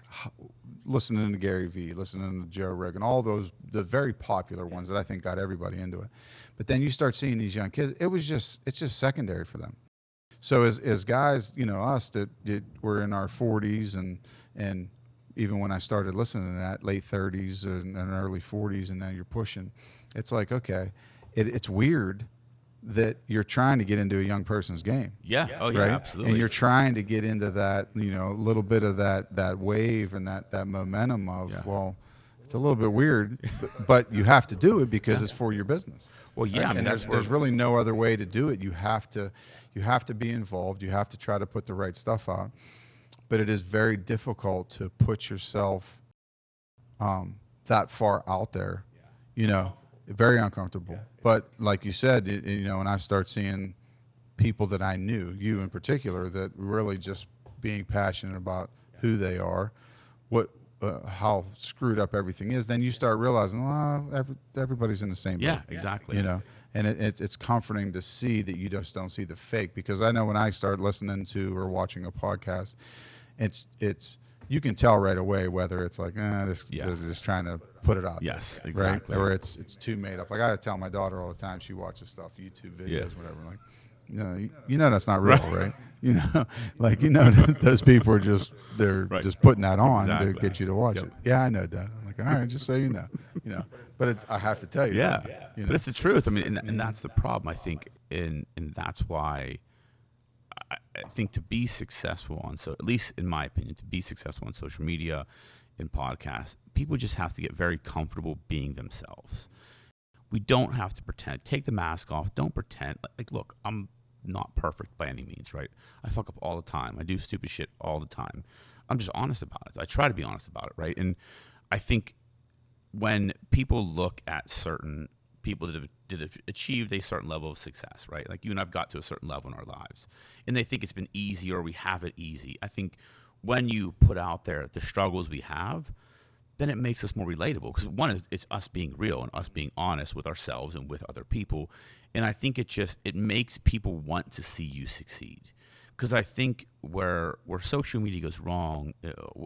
listening to Gary Vee, listening to Joe Rogan, all those, the very popular ones that I think got everybody into it. But then you start seeing these young kids, it's just secondary for them. So as guys, us that were in our 40s and even when I started listening to that, late 30s and early 40s, and now you're pushing, it's like, okay, it's weird that you're trying to get into a young person's game. Yeah. Oh, yeah, right? absolutely. And you're trying to get into that, a little bit of that wave and that momentum of, well, it's a little bit weird, but you have to do it because it's for your business. Well, yeah, right? I mean, and there's really no other way to do it. You have to be involved. You have to try to put the right stuff out. But it is very difficult to put yourself that far out there, very uncomfortable. But like you said, when I start seeing people that I knew, you in particular, that really just being passionate about who they are, how screwed up everything is, then you start realizing, everybody's in the same boat. Yeah, exactly. And it's comforting to see that you just don't see the fake, because I know when I start listening to or watching a podcast, it's you can tell right away whether it's like, they're just trying to put it out there. Yes, exactly. Right? Or it's too made up. Like I tell my daughter all the time, she watches stuff, YouTube videos, whatever, like, that's not real, right? Those people are just just putting that on to get you to watch it. Yeah, I know, Dad. I'm like, all right, just so you know. But I have to tell you. Yeah, that, but it's the truth. I mean, and that's the problem, I think, and that's why I think to be successful at least in my opinion, to be successful on social media, in podcasts, people just have to get very comfortable being themselves. We don't have to pretend. Take the mask off. Don't pretend. Like, look, I'm not perfect by any means, right? I fuck up all the time. I do stupid shit all the time. I'm just honest about it. I try to be honest about it, right? And I think when people look at certain people that have achieved a certain level of success, right? Like you and I've got to a certain level in our lives, and they think it's been easy or we have it easy. I think when you put out there the struggles we have, then it makes us more relatable, because one, it's us being real and us being honest with ourselves and with other people. And I think it makes people want to see you succeed. Because I think where social media goes wrong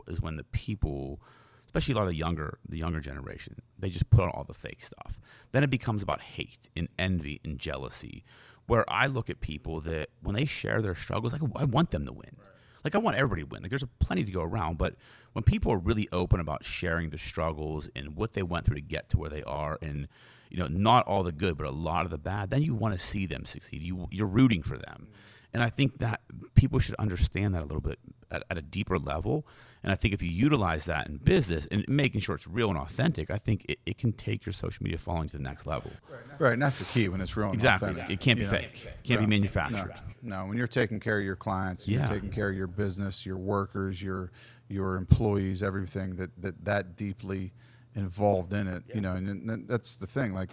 is when the people, especially a lot of the younger generation, they just put on all the fake stuff. Then it becomes about hate and envy and jealousy, where I look at people that when they share their struggles, like, I want them to win. Like, I want everybody to win. Like, there's plenty to go around, but when people are really open about sharing their struggles and what they went through to get to where they are, and not all the good, but a lot of the bad, then you want to see them succeed. You're rooting for them. And I think that people should understand that a little bit at a deeper level. And I think if you utilize that in business and making sure it's real and authentic, I think it can take your social media following to the next level. Right, and that's the key, when it's real and exactly. authentic. It can't be fake. It can't be manufactured. No, when you're taking care of your clients, you're taking care of your business, your workers, your employees, everything that deeply involved in it, and that's the thing. Like,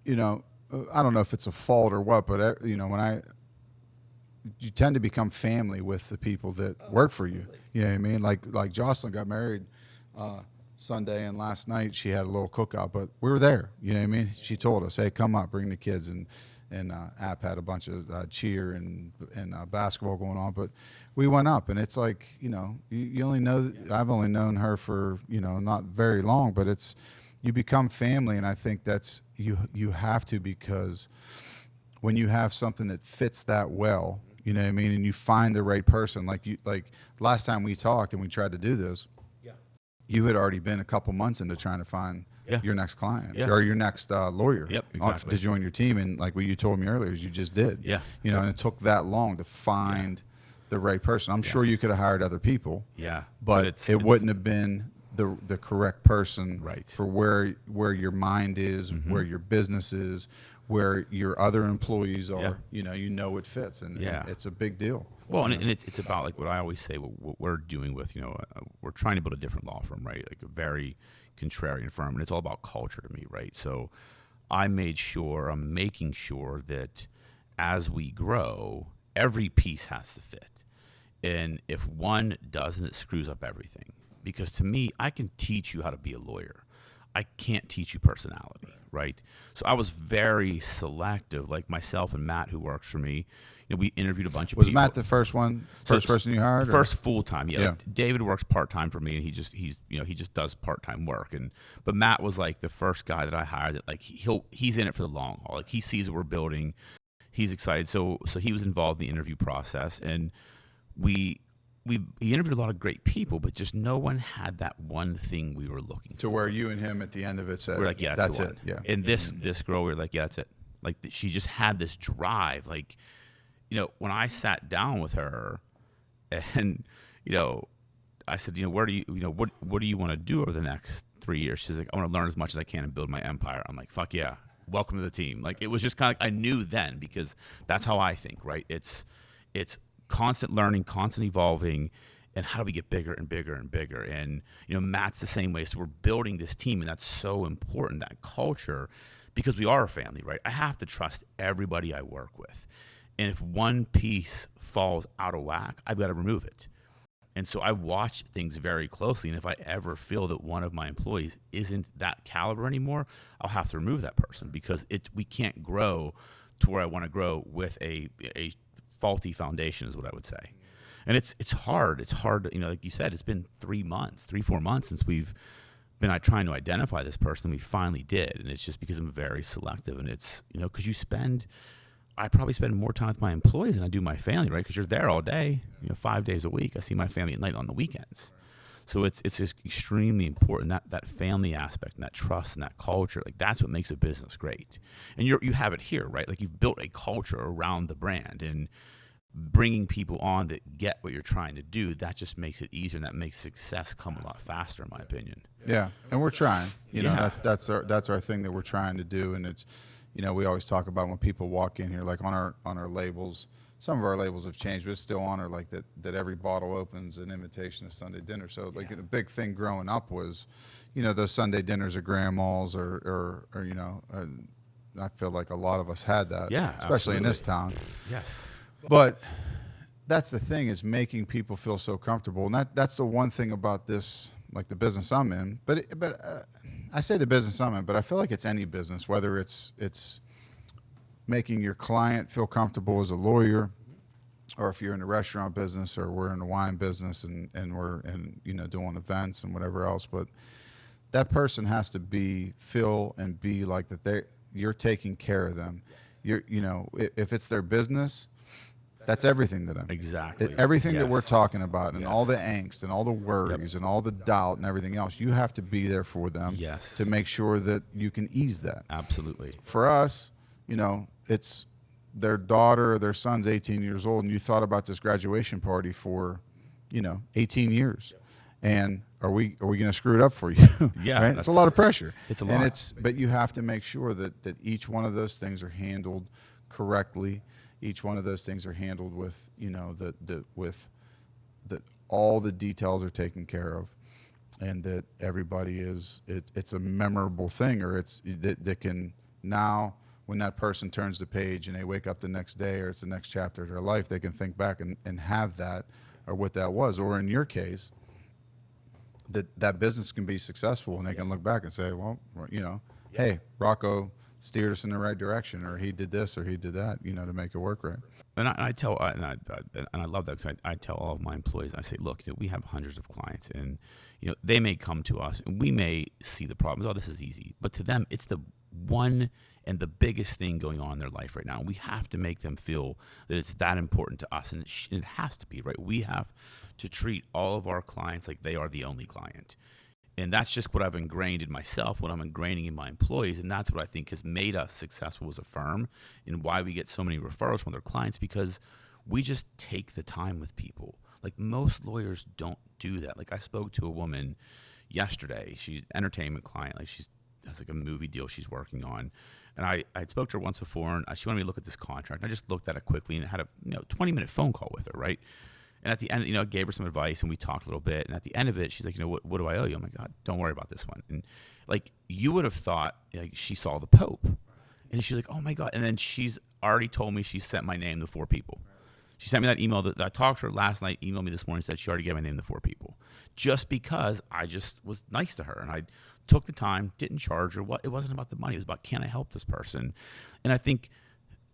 I don't know if it's a fault or what, but you tend to become family with the people that work for you. You know what I mean? Like Jocelyn got married Sunday, and last night she had a little cookout, but we were there. You know what I mean? She told us, hey, come up, bring the kids, and App had a bunch of cheer and basketball going on, but we went up, and it's like, you only know, I've only known her for, not very long, but you become family. And I think that's, you have to, because when you have something that fits that well, you know what I mean, and you find the right person, like last time we talked and we tried to do this, you had already been a couple months into trying to find your next client or your next lawyer to join your team. And like what you told me earlier, is you just did. And it took that long to find the right person. I'm sure you could have hired other people. Yeah. But it wouldn't have been the correct person Right. for where your mind is, where your business is, where your other employees are. Yeah. You know it fits, and Yeah. it's a big deal. Well, and it's about like what I always say. What we're doing with we're trying to build a different law firm, right? Like a very contrarian firm, and it's all about culture to me, right? So I'm making sure that as we grow, every piece has to fit. And if one doesn't, it screws up everything. Because to me, I can teach you how to be a lawyer. I can't teach you personality, right? So I was very selective, like myself and Matt, who works for me. We interviewed a bunch of Was people. Matt the first person you hired? First full time, yeah. Yeah. Like David works part time for me, and he just does part time work. But Matt was like the first guy that I hired that like he's in it for the long haul. Like he sees what we're building, he's excited. So he was involved in the interview process, and he interviewed a lot of great people, but just no one had that one thing we were looking To for. where you and him at the end of it said, We're like, yeah, that's the it. one. Yeah. And this girl, we were like, yeah, that's it. Like she just had this drive. Like, when I sat down with her, and I said, where do you, what do you want to do over the next 3 years? She's like, I want to learn as much as I can and build my empire. I'm like, fuck yeah, welcome to the team. Like it was just kind of, I knew then, because that's how I think, right? It's constant learning, constant evolving, and how do we get bigger and bigger and bigger? And Matt's the same way. So we're building this team, and that's so important, that culture, because we are a family, right? I have to trust everybody I work with. And if one piece falls out of whack, I've got to remove it. And so I watch things very closely. And if I ever feel that one of my employees isn't that caliber anymore, I'll have to remove that person, because we can't grow to where I want to grow with a faulty foundation, is what I would say. And it's hard. It's hard. Like you said, it's been 4 months since we've been trying to identify this person. We finally did. And it's just because I'm very selective. And it's, because I probably spend more time with my employees than I do my family, right? Because you're there all day, 5 days a week. I see my family at night on the weekends. So it's just extremely important, that family aspect and that trust and that culture. Like that's what makes a business great. And you have it here, right? Like you've built a culture around the brand, and bringing people on that get what you're trying to do, that just makes it easier, and that makes success come a lot faster, in my opinion. Yeah, and we're trying. That's our thing that we're trying to do, and it's, we always talk about when people walk in here, like on our labels. Some of our labels have changed, but it's still on her, like that every bottle opens an invitation to Sunday dinner. So like a big thing growing up was, those Sunday dinners at grandma's or I feel like a lot of us had that, especially in this town. Yes. But that's the thing, is making people feel so comfortable. And that's the one thing about this, like the business I'm in. But I say the business I'm in, but I feel like it's any business, whether it's making your client feel comfortable as a lawyer, or if you're in the restaurant business, or we're in the wine business and we're doing events and whatever else. But that person has to be like that you're taking care of them. If it's their business, that's everything to them. Exactly. Everything that we're talking about, and Yes. all the angst and all the worries and all the doubt and everything else, you have to be there for them to make sure that you can ease that. Absolutely. For us, it's their daughter or their son's 18 years old, and you thought about this graduation party for, 18 years. And are we going to screw it up for you? Yeah. Right? It's a lot of pressure. It's a lot. And but you have to make sure that each one of those things are handled correctly. Each one of those things are handled with, that all the details are taken care of, and that everybody it's a memorable thing, or that can now, when that person turns the page and they wake up the next day, or it's the next chapter of their life, they can think back and have that, or what that was. Or in your case, that business can be successful, and they can look back and say, well, hey, Rocco steered us in the right direction, or he did this, or he did that, to make it work right. And I love that, because I tell all of my employees, I say, look, we have hundreds of clients, and they may come to us, and we may see the problems. Oh, this is easy, but to them, it's the one and the biggest thing going on in their life right now. We have to make them feel that it's that important to us, and it has to be, right. We have to treat all of our clients like they are the only client. And that's just what I've ingrained in myself, what I'm ingraining in my employees. And that's what I think has made us successful as a firm, and why we get so many referrals from their clients, because we just take the time with people. Like most lawyers don't do that. Like I spoke to a woman, yesterday. She's an entertainment client. Like she has like a movie deal she's working on. And I spoke to her once before, and she wanted me to look at this contract. And I just looked at it quickly and had a 20-minute phone call with her, right? And at the end, I gave her some advice, and we talked a little bit. And at the end of it, she's like, what do I owe you? I'm like, God, don't worry about this one. And like, you would have thought like she saw the Pope. And she's like, oh my God. And then she's already told me she sent my name to 4 people. She sent me that email that I talked to her last night, emailed me this morning, said she already gave my name to 4 people. Just because I just was nice to her. And I took the time, didn't charge her. It wasn't about the money. It was about, can I help this person? And I think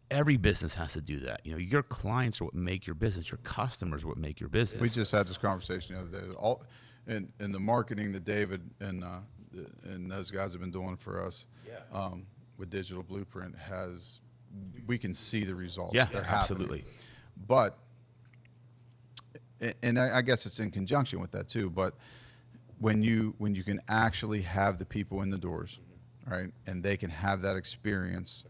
every business has to do that. Your clients are what make your business. Your customers are what make your business. We just had this conversation the other day. All in the marketing that David and those guys have been doing for us with Digital Blueprint we can see the results. Yeah, they're absolutely. happening. But and I guess it's in conjunction with that too. But when you can actually have the people in the doors, right, and they can have that experience,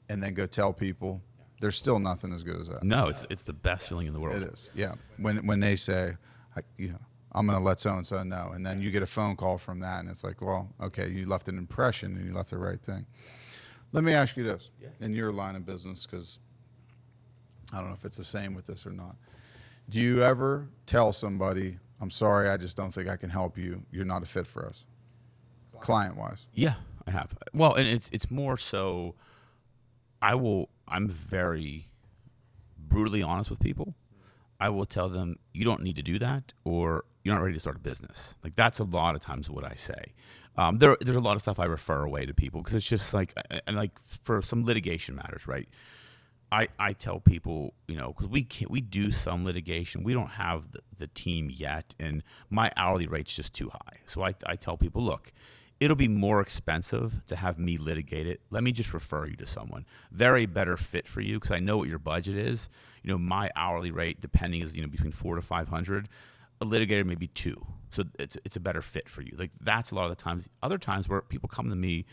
and then go tell people, there's still nothing as good as that. No, it's the best feeling in the world. It is, yeah. When they say, I'm going to let so and so know, and then you get a phone call from that, and it's like, well, okay, you left an impression and you left the right thing. Let me ask you this, in your line of business, because I don't know if it's the same with this or not. Do you ever tell somebody, I'm sorry, I just don't think I can help you. You're not a fit for us, client-wise? Yeah, I have. Well, and it's more so, I'm very brutally honest with people. I will tell them, you don't need to do that, or you're not ready to start a business. Like, that's a lot of times what I say. There's a lot of stuff I refer away to people because it's just like, and like for some litigation matters, right? I tell people, because we do some litigation. We don't have the team yet, and my hourly rate's just too high. So I tell people, look, it'll be more expensive to have me litigate it. Let me just refer you to someone. They're a better fit for you because I know what your budget is. My hourly rate, depending, is between $400 to $500. A litigator maybe $2. So it's a better fit for you. Like, that's a lot of the times. Other times where people come to me,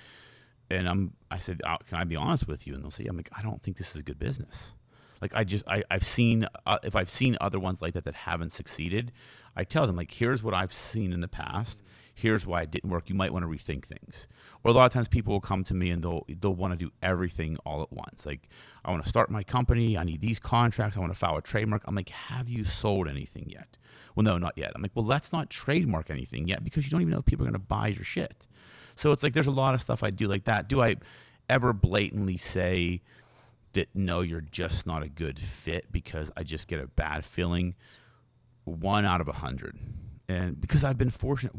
and I said, can I be honest with you? And they'll say, I'm like, I don't think this is a good business. Like, I've seen if I've seen other ones like that haven't succeeded, I tell them, like, here's what I've seen in the past. Here's why it didn't work. You might want to rethink things. Or a lot of times people will come to me and they'll want to do everything all at once. Like, I want to start my company. I need these contracts. I want to file a trademark. I'm like, have you sold anything yet? Well, no, not yet. I'm like, well, let's not trademark anything yet because you don't even know if people are going to buy your shit. So it's like, there's a lot of stuff I do like that. Do I ever blatantly say that, no, you're just not a good fit because I just get a bad feeling? 1 out of 100. And because I've been fortunate,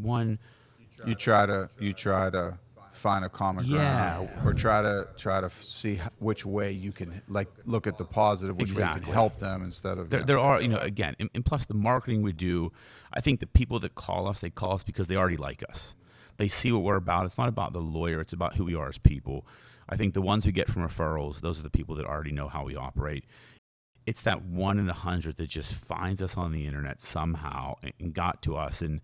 you try to find a common ground, or try to see which way you can, like, look at the positive, which way you can help them instead of there are again, and plus the marketing we do. I think the people that call us because they already like us. They see what we're about. It's not about the lawyer. It's about who we are as people. I think the ones we get from referrals, those are the people that already know how we operate. It's that 1 in 100 that just finds us on the internet somehow and got to us. And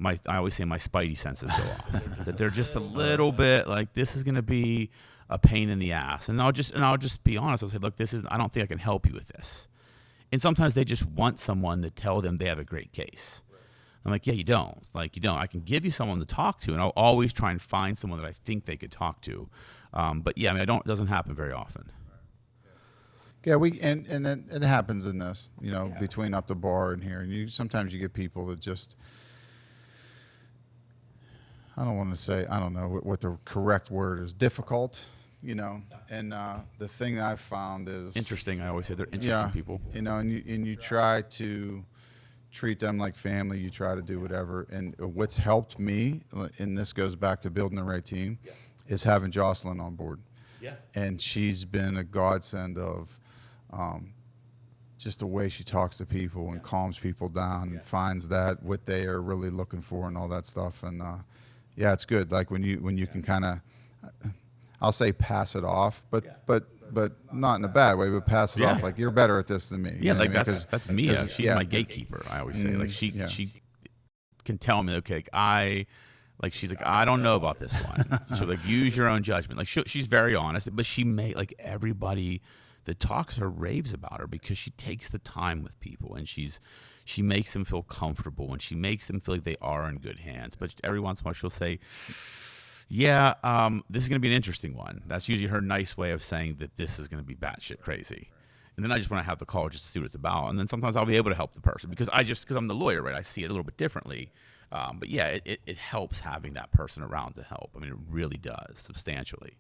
I always say my spidey senses go off. That they're just a little bit like, this is going to be a pain in the ass. And I'll just be honest. I'll say, look, I don't think I can help you with this. And sometimes they just want someone to tell them they have a great case. I'm like, yeah, you don't. Like, you don't. I can give you someone to talk to, and I'll always try and find someone that I think they could talk to. But yeah, it doesn't happen very often. Yeah, and it happens in this, between up the bar and here. And sometimes you get people that just, I don't want to say, I don't know what the correct word is, difficult, And the thing that I've found is interesting. I always say they're interesting people. And you try to treat them like family. You try to do whatever. And what's helped me, and this goes back to building the right team, is having Jocelyn on board. Yeah. And she's been a godsend of just the way she talks to people and calms people down and finds that what they are really looking for and all that stuff. And it's good. Like when you can kind of, I'll say pass it off, but not in a bad way, but pass it off. Like, you're better at this than me. Yeah, like that's me. She's my gatekeeper. I always say, like, she can tell me, okay, she's like, I don't know about this one. She'll like, use your own judgment. Like, she's very honest, but she may, like, everybody that talks to her raves about her because she takes the time with people, and she's She makes them feel comfortable, and she makes them feel like they are in good hands. But every once in a while, she'll say, yeah, this is going to be an interesting one. That's usually her nice way of saying that this is going to be batshit crazy. And then I just want to have the call just to see what it's about. And then sometimes I'll be able to help the person because I'm the lawyer, right? I see it a little bit differently. But yeah, it helps having that person around to help. I mean, it really does substantially.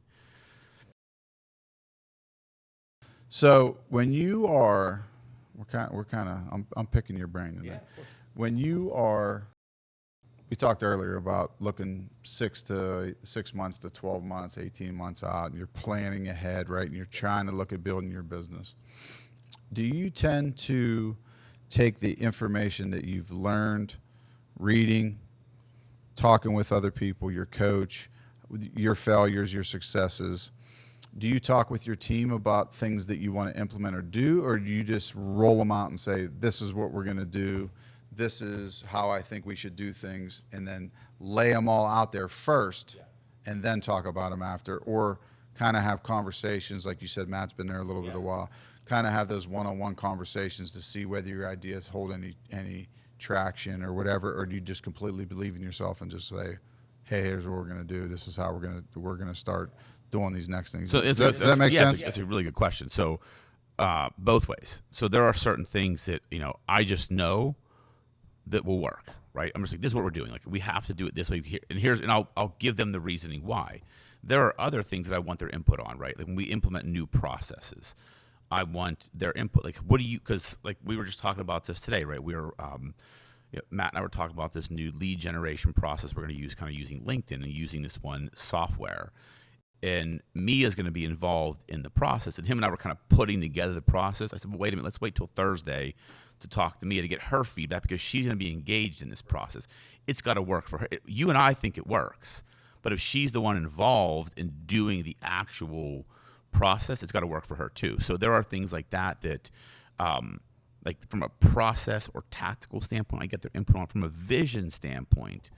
So when you are, I'm picking your brain today. Yeah. When you are, we talked earlier about looking 6 months to 12 months, 18 months out, and you're planning ahead, right? And you're trying to look at building your business. Do you tend to take the information that you've learned, reading, talking with other people, your coach, your failures, your successes? Do you talk with your team about things that you want to implement or do, or do you just roll them out and say, this is what we're going to do, this is how I think we should do things, and then lay them all out there first and then talk about them after? Or kind of have conversations, like you said, Matt's been there a little bit a while, kind of have those one-on-one conversations to see whether your ideas hold any traction or whatever, or do you just completely believe in yourself and just say, hey, here's what we're going to do, this is how we're going to start doing these next things? So does that make sense? That's a really good question. So both ways. So there are certain things that, I just know that will work, right? I'm just like, this is what we're doing. Like, we have to do it this way. And I'll give them the reasoning why. There are other things that I want their input on, right? Like when we implement new processes, I want their input. Like, because like we were just talking about this today, right? We were, Matt and I were talking about this new lead generation process we're going to use, kind of using LinkedIn and using this one software. And Mia is going to be involved in the process. And him and I were kind of putting together the process. I said, well, wait a minute, let's wait till Thursday to talk to Mia to get her feedback because she's going to be engaged in this process. It's got to work for her. You and I think it works. But if she's the one involved in doing the actual process, it's got to work for her too. So there are things like that like from a process or tactical standpoint, I get their input on. From a vision standpoint,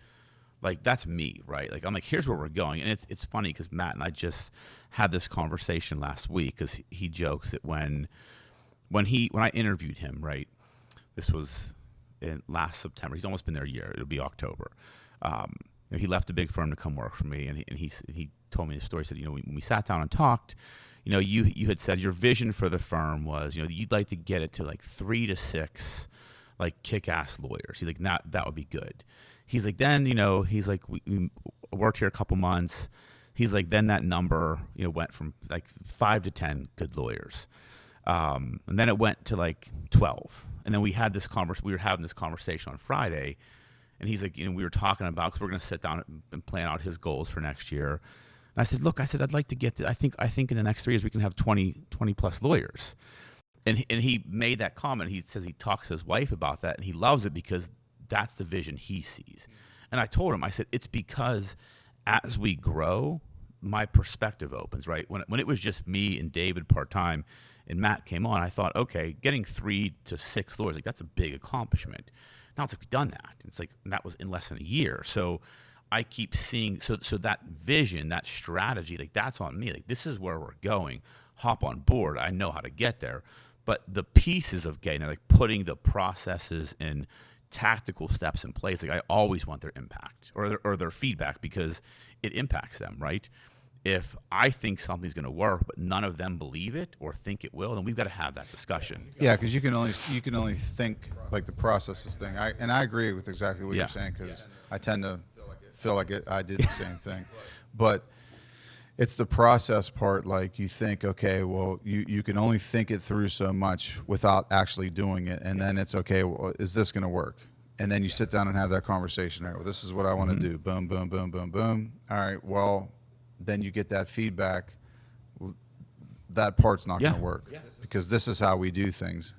like that's me, right? Like I'm like, here's where we're going. And it's funny because Matt and I just had this conversation last week because he jokes that when I interviewed him, right, this was in last September. He's almost been there a year. It'll be October. He left a big firm to come work for me, and he told me the story. He said, when we sat down and talked, you had said your vision for the firm was, you'd like to get it to like 3 to 6 like kick-ass lawyers. He's like, that would be good. He's like, then, he's like, we worked here a couple months. He's like, then that number, went from like 5 to 10 good lawyers. And then it went to like 12. And then we had this we were having this conversation on Friday, and he's like, we were talking about, because we're going to sit down and plan out his goals for next year. And I said, look, I'd like to get to, I think in the next 3 years we can have 20 plus lawyers. And he made that comment. He says he talks to his wife about that, and he loves it because that's the vision he sees. And I told him, I said, it's because as we grow, my perspective opens, right? When it was just me and David part-time and Matt came on, I thought, okay, getting 3 to 6 lawyers, like that's a big accomplishment. Now it's like we've done that. It's like, and that was in less than a year. So I keep seeing, so that vision, that strategy, like that's on me. Like this is where we're going. Hop on board. I know how to get there. But the pieces of getting there, like putting the processes and tactical steps in place, like I always want their impact or their feedback because it impacts them, right? If I think something's going to work, but none of them believe it or think it will, then we've got to have that discussion. Yeah, because you can only think like the processes thing. I agree with exactly what you're saying because I tend to feel like I did the same thing, but it's the process part. Like you think, okay, well, you can only think it through so much without actually doing it, and then it's okay. Well, is this going to work? And then you sit down and have that conversation. All right, well, this is what I want to do. Boom, boom, boom, boom, boom. All right, well, then you get that feedback. That part's not going to work because this is how we do things.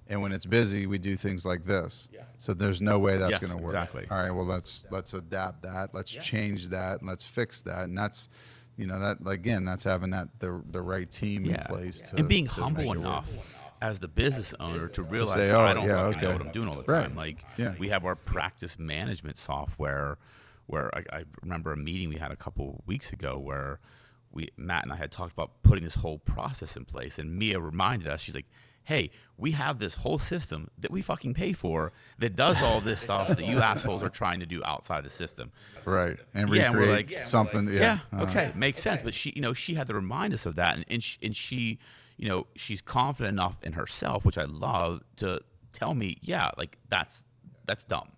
And when it's busy, we do things like this. So there's no way that's going to work. Exactly. All right, well, let's adapt that. Let's change that, and let's fix that. And that's, that again, that's having the right team in place and being humble enough as the business owner to realize say, I don't know what I'm doing all the time. Right. Like we have our practice management software where I remember a meeting we had a couple weeks ago where Matt and I had talked about putting this whole process in place, and Mia reminded us, she's like, hey, we have this whole system that we fucking pay for that does all this stuff that you assholes are trying to do outside the system. Right. And Yeah, and we're recreate like, something. Yeah, okay, makes sense. But she, she had to remind us of that, and she, she's confident enough in herself, which I love, to tell me, yeah, like that's dumb.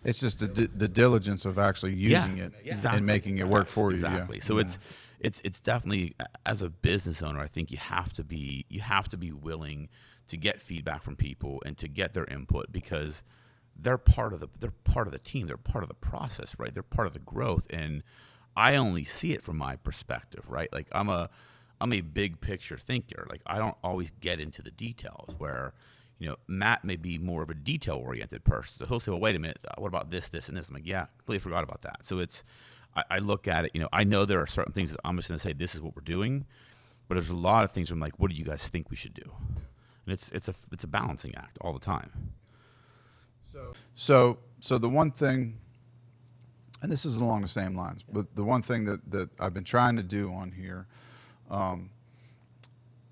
It's just the diligence of actually using it and making it work for you. Exactly. Yeah. So it's definitely, as a business owner, I think you have to be willing to get feedback from people and to get their input, because they're part of the team. They're part of the process, right? They're part of the growth, and I only see it from my perspective, right? Like I'm a big picture thinker. Like I don't always get into the details, where Matt may be more of a detail-oriented person. So he'll say, well, wait a minute, what about this, and this? I'm like, yeah, completely forgot about that. So I look at it, I know there are certain things that I'm just going to say, this is what we're doing, but there's a lot of things where I'm like, what do you guys think we should do? And it's a balancing act all the time. So the one thing, and this is along the same lines, but the one thing that I've been trying to do on here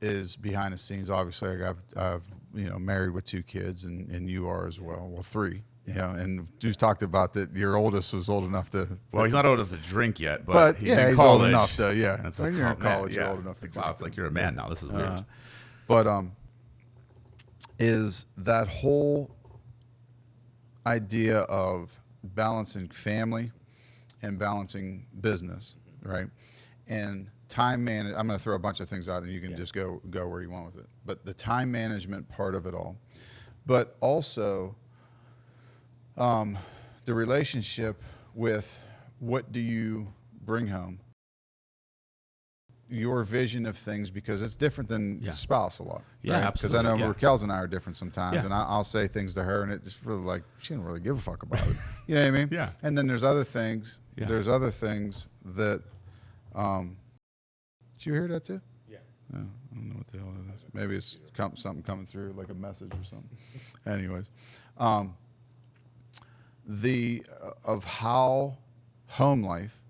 is behind the scenes. Obviously, I've married with 2 kids, and you are as well. Well, 3. And Drew's talked about that. Your oldest was old enough to. Well, he's not old enough to drink yet, but he's in he's college. old enough to. Yeah, That's when you're in college, you're old enough to. Wow, it's like you're a man now. This is weird. But is that whole idea of balancing family and balancing business, right? And time management. I'm going to throw a bunch of things out, and you can just go where you want with it. But the time management part of it all, but also the relationship with what do you bring home, your vision of things, because it's different than spouse a lot. Yeah, right? absolutely. Because I know Raquel's and I are different sometimes, Yeah. and I'll say things to her, and it just really like she didn't really give a fuck about it. You know what I mean? Yeah. And then there's other things. Yeah. There's other things that. Did you hear that too? Yeah. I don't know what the hell it is. Maybe it's something coming through, like a message or something. Anyways, of how home life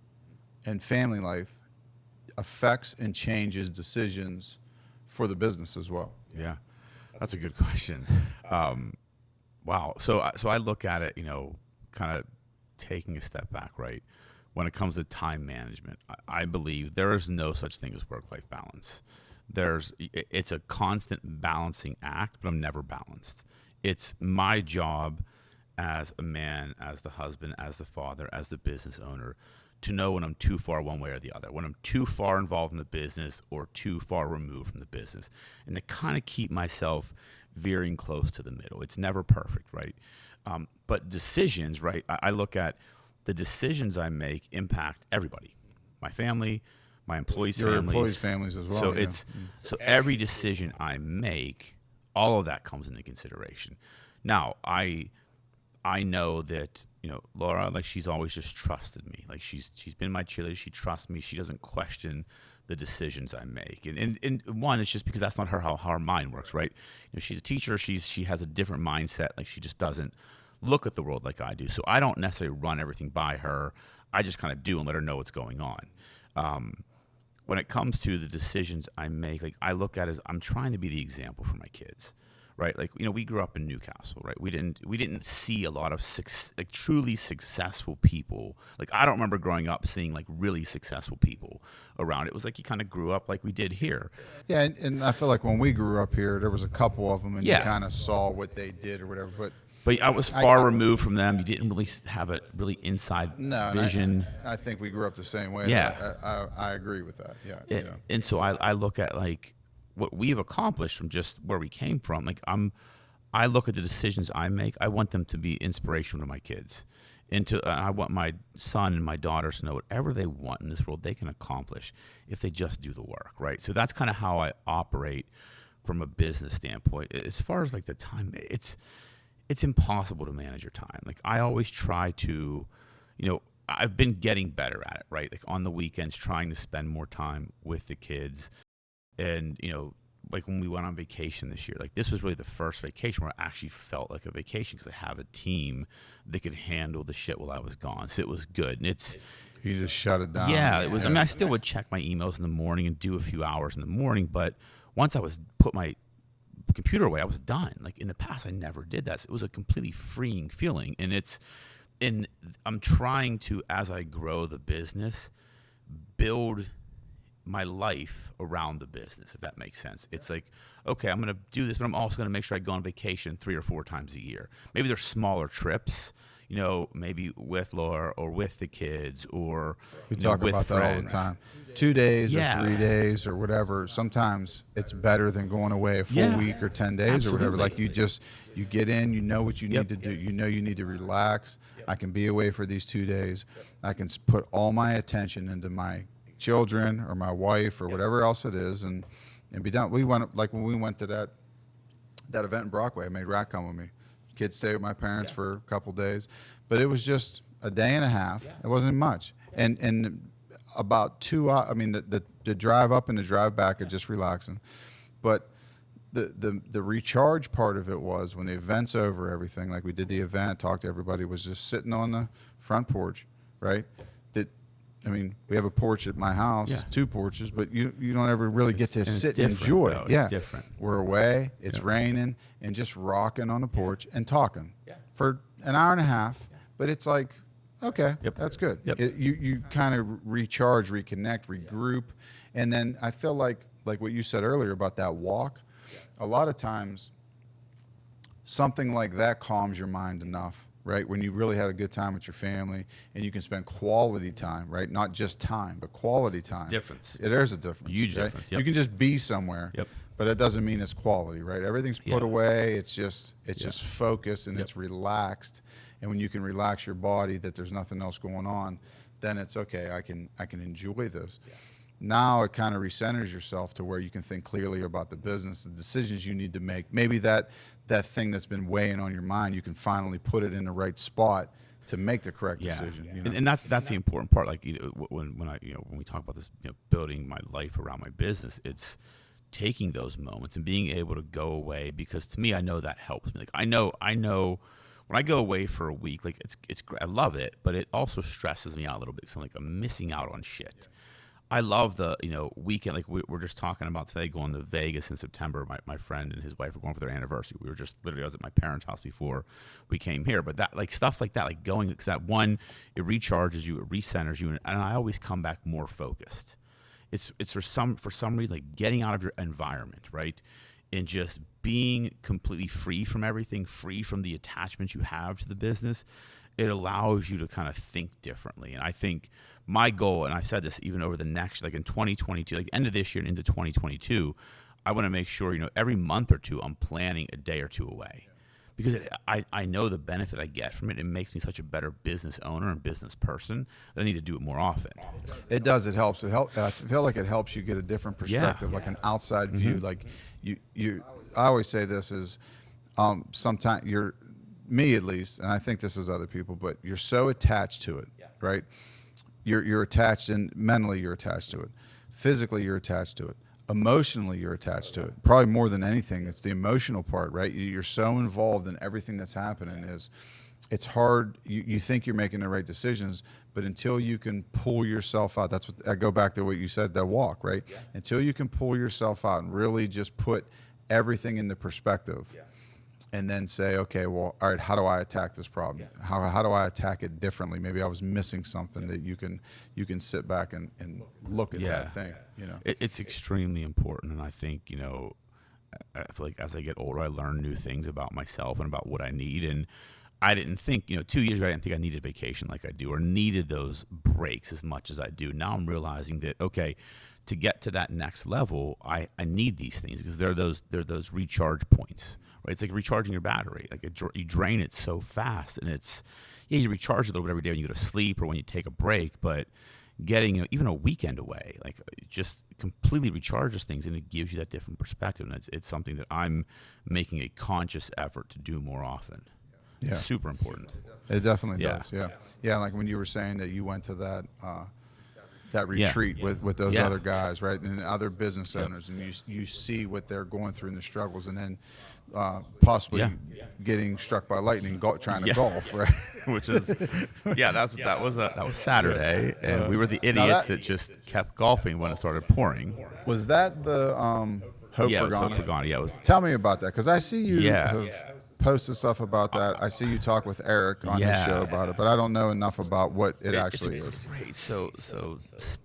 and family life affects and changes decisions for the business as well. Yeah, that's a good question. Wow. So I look at it, kind of taking a step back, right? When it comes to time management, I believe there is no such thing as work-life balance. It's a constant balancing act, but I'm never balanced. It's my job as a man, as the husband, as the father, as the business owner, to know when I'm too far one way or the other, when I'm too far involved in the business or too far removed from the business, and to kind of keep myself veering close to the middle. It's never perfect, right? But decisions, right? I look at the decisions I make impact everybody, my family, my employees' Your families. employees' families as well. So yeah. so every decision I make, all of that comes into consideration. Now, I know that, Laura, like she's always just trusted me. Like she's been my cheerleader. She trusts me. She doesn't question the decisions I make. And one, it's just because that's not how her mind works, right? She's a teacher. She has a different mindset. Like she just doesn't look at the world like I do. So I don't necessarily run everything by her. I just kind of do and let her know what's going on. When it comes to the decisions I make, like I look at it as I'm trying to be the example for my kids, right? Like, we grew up in Newcastle, right? We didn't see a lot of truly successful people. Like I don't remember growing up seeing like really successful people around. It was like you kind of grew up like we did here. Yeah, and I feel like when we grew up here, there was a couple of them, and you kind of saw what they did or whatever. But I was far removed from them. You didn't really have a really inside vision. I think we grew up the same way. Yeah. I agree with that. Yeah. And so I look at like what we've accomplished from just where we came from. Like I look at the decisions I make. I want them to be inspirational to my kids. I want my son and my daughters to know whatever they want in this world, they can accomplish if they just do the work, right? So that's kind of how I operate from a business standpoint. As far as like the time, it's impossible to manage your time. Like I always try to, I've been getting better at it, right? Like on the weekends, trying to spend more time with the kids. And, like when we went on vacation this year, like this was really the first vacation where I actually felt like a vacation because I have a team that could handle the shit while I was gone. So it was good. And you just shut it down. Yeah, it was. I mean, I still would check my emails in the morning and do a few hours in the morning, but once I was put my computer away, I was done. Like in the past, I never did that. So it was a completely freeing feeling. And I'm trying to, as I grow the business, build my life around the business, if that makes sense. It's like, okay, I'm going to do this, but I'm also going to make sure I go on vacation 3 or 4 times a year. Maybe they're smaller trips, maybe with Laura or with the kids, or we talk with about friends. that all the time. 2 days Yeah. or 3 days or whatever. Sometimes it's better than going away a full week or 10 days or whatever. Absolutely. Like you get in, you know what you need to do. You know you need to relax. I can be away for these 2 days. I can put all my attention into my children or my wife or whatever else it is, and be done. We went, like when we went to that event in Brockway, I made Rat come with me. Kids stayed with my parents for a couple days, but it was just a day and a half. It wasn't much, and about 2 hours. I mean, the drive up and the drive back are just relaxing, but the recharge part of it was when the event's over, everything, like we did the event, talked to everybody, was just sitting on the front porch, right? We have a porch at my house, 2 porches, but you don't ever really get to sit and enjoy it. It's different. We're away, it's raining, and just rocking on the porch and talking for an hour and a half. But it's like, okay, that's good. You kind of recharge, reconnect, regroup, and then I feel like what you said earlier about that walk. A lot of times, something like that calms your mind enough, right? When you really had a good time with your family and you can spend quality time, right? Not just time, but quality time. Difference. There's a difference. Huge right? difference. Yep. You can just be somewhere, but it doesn't mean it's quality, right? Everything's put away. It's just focused and it's relaxed. And when you can relax your body, that there's nothing else going on, then it's okay. I can enjoy this. Now it kind of recenters yourself to where you can think clearly about the business, the decisions you need to make. Maybe that thing that's been weighing on your mind, you can finally put it in the right spot to make the correct decision. And that's the important part. Like when we talk about this, building my life around my business, it's taking those moments and being able to go away, because to me, I know that helps me. Like I know when I go away for a week, like it's I love it, but it also stresses me out a little bit because I'm missing out on shit. I love the weekend. Like we're just talking about today, going to Vegas in September. My friend and his wife were going for their anniversary. We were just literally, I was at my parents' house before we came here. But that, like stuff like that, like going, because that one, it recharges you, it recenters you, and I always come back more focused. It's for some reason, like getting out of your environment, right, and just being completely free from everything, free from the attachments you have to the business. It allows you to kind of think differently. And I think my goal, and I've said this even over the next, like in 2022, like the end of this year and into 2022, I want to make sure, every month or two, I'm planning a day or two away. Because I know the benefit I get from it. It makes me such a better business owner and business person that I need to do it more often. It does. It helps. I feel like it helps you get a different perspective, like an outside view. Like I always say this is sometimes me at least, and I think this is other people, but you're so attached to it, right? You're attached, and mentally you're attached to it. Physically you're attached to it. Emotionally you're attached to it. Probably more than anything, it's the emotional part, right? You're so involved in everything that's happening. It's hard. You think you're making the right decisions, but until you can pull yourself out, that's what I go back to what you said, that walk, right? Until you can pull yourself out and really just put everything into perspective. And then say, okay, well, all right, how do I attack this problem? How do I attack it differently? Maybe I was missing something that you can sit back and look at that thing. It's extremely important, and I think I feel like as I get older, I learn new things about myself and about what I need. And I didn't think 2 years ago I didn't think I needed vacation like I do, or needed those breaks as much as I do. Now I'm realizing that to get to that next level, I need these things, because they're those recharge points. Right? It's like recharging your battery. Like you drain it so fast, and you recharge it a little bit every day when you go to sleep or when you take a break. But getting even a weekend away, like it just completely recharges things, and it gives you that different perspective. And it's something that I'm making a conscious effort to do more often. It's super important. It definitely does. Yeah. Like when you were saying that you went to that retreat with those other guys, right, and other business owners, and you see what they're going through and the struggles, and then possibly getting struck by lightning trying to golf, right? Which is that was Saturday, and we were the idiots that just kept golfing when it started pouring. Was that Hope Yeah, it was Hope Pagani. Pagani. Yeah, it was. Tell me about that, because I see you Yeah. have posted stuff about that. I see you talk with Eric on his show about it, but I don't know enough about what it actually is. Great. So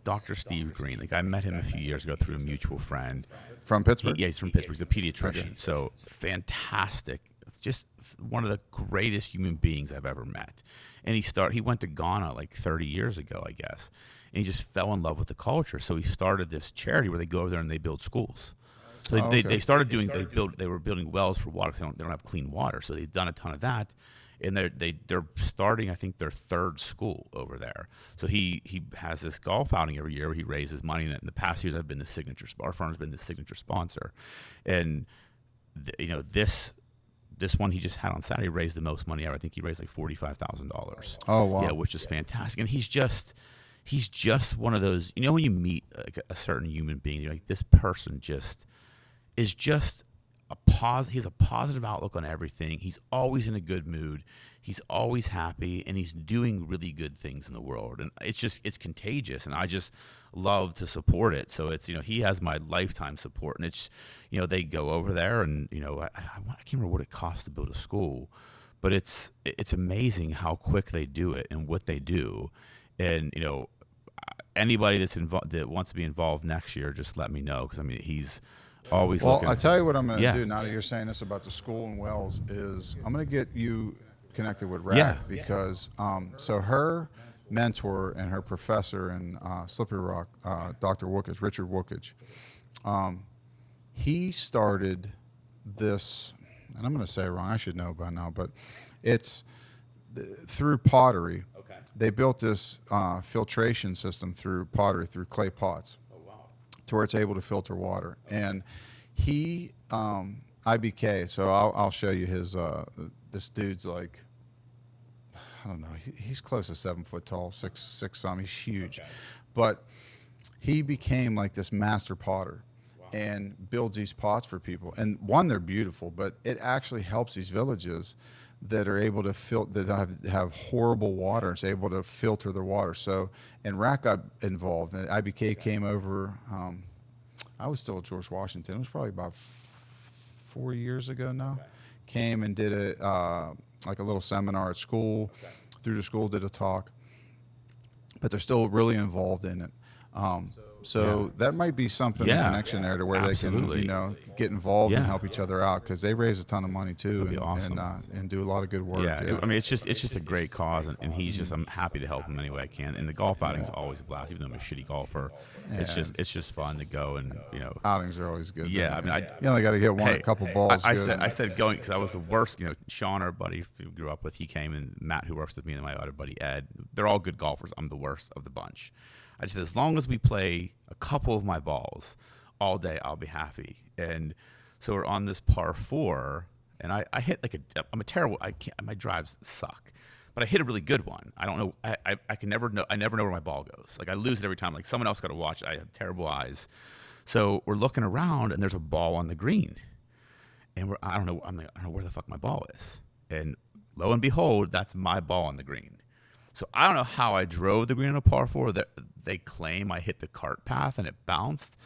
Dr. Steve Green, like I met him a few years ago through a mutual friend. From Pittsburgh? Yeah, he's from Pittsburgh. He's a pediatrician. Okay. So fantastic. Just one of the greatest human beings I've ever met. And he went to Ghana like 30 years ago, I guess. And he just fell in love with the culture. So he started this charity where they go over there and they build schools. So they started doing, they were building wells for water because they don't have clean water. So they've done a ton of that. And they're starting, I think, their third school over there. So he has this golf outing every year where he raises money. And in the past years, I've been our firm's been the signature sponsor. And, this one he just had on Saturday raised the most money ever. I think he raised like $45,000. Oh, wow. Yeah, which is fantastic. And he's just one of those, when you meet like a certain human being, you're like, this person is just he has a positive outlook on everything. He's always in a good mood. He's always happy, and he's doing really good things in the world. And it's contagious, and I just love to support it. So it's, he has my lifetime support, and it's, they go over there, and, I can't remember what it costs to build a school, but it's amazing how quick they do it and what they do. And, anybody that wants to be involved next year, just let me know. 'Cause he's always looking. Well, I'll tell you what I'm going to do now that you're saying this about the school in Wells is I'm going to get you connected with Rack because so her mentor and her professor in Slippery Rock, Dr. Wookage, Richard Wookage, he started this, and I'm going to say it wrong, I should know by now, but it's through pottery. Okay. They built this filtration system through pottery, through clay pots. To where it's able to filter water. And he, IBK, so I'll show you his, this dude's like, I don't know, he's close to 7 foot tall, six some, he's huge. Okay. But he became like this master potter and builds these pots for people. And one, they're beautiful, but it actually helps these villages that are able to that have horrible water. It's able to filter the water. So, and Rack got involved. And IBK came over. I was still at George Washington. It was probably about 4 years ago now. Okay. Came and did like a little seminar at school. Okay. Through the school, did a talk. But they're still really involved in it. So that might be something, a connection there to where Absolutely. they can, get involved and help each other out because they raise a ton of money too and do a lot of good work. Yeah. It's just a great cause, and I'm happy to help him any way I can. And the golf outing is always a blast, even though I'm a shitty golfer. Yeah. It's just fun to go and outings are always good. Yeah, you only got to hit a couple balls. I said going because I was the worst. Sean, our buddy who grew up with, he came, and Matt, who works with me, and my other buddy Ed. They're all good golfers. I'm the worst of the bunch. I just said, as long as we play a couple of my balls all day, I'll be happy. And so we're on this par 4, and I hit like I'm a terrible. My drives suck, but I hit a really good one. I don't know. I can never know. I never know where my ball goes. Like I lose it every time. Like someone else got to watch it. I have terrible eyes. So we're looking around, and there's a ball on the green, and I don't know. I don't know where the fuck my ball is. And lo and behold, that's my ball on the green. So I don't know how I drove the green on a par 4. They claim I hit the cart path and it bounced.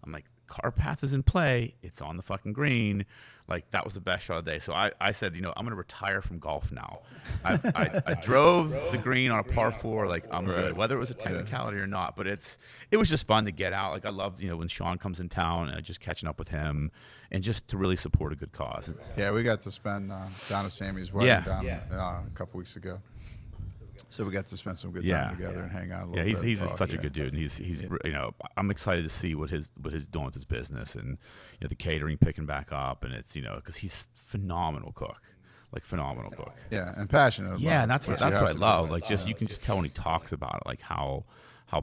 I'm like, cart path is in play. It's on the fucking green. Like, that was the best shot of the day. So I said, I'm going to retire from golf now. I drove the green on a par 4. Like, I'm good, whether it was a technicality or not. But it was just fun to get out. Like, I love, when Sean comes in town and just catching up with him and just to really support a good cause. Yeah, we got to spend down at Sammy's wedding a couple weeks ago. So we got to spend some good time together and hang out a little bit. He's such a good dude, and he's I'm excited to see what he's doing with his business, and the catering picking back up, and it's because he's phenomenal cook. Yeah, and passionate about it. And that's what I love. Like you can just tell when he talks about it, like how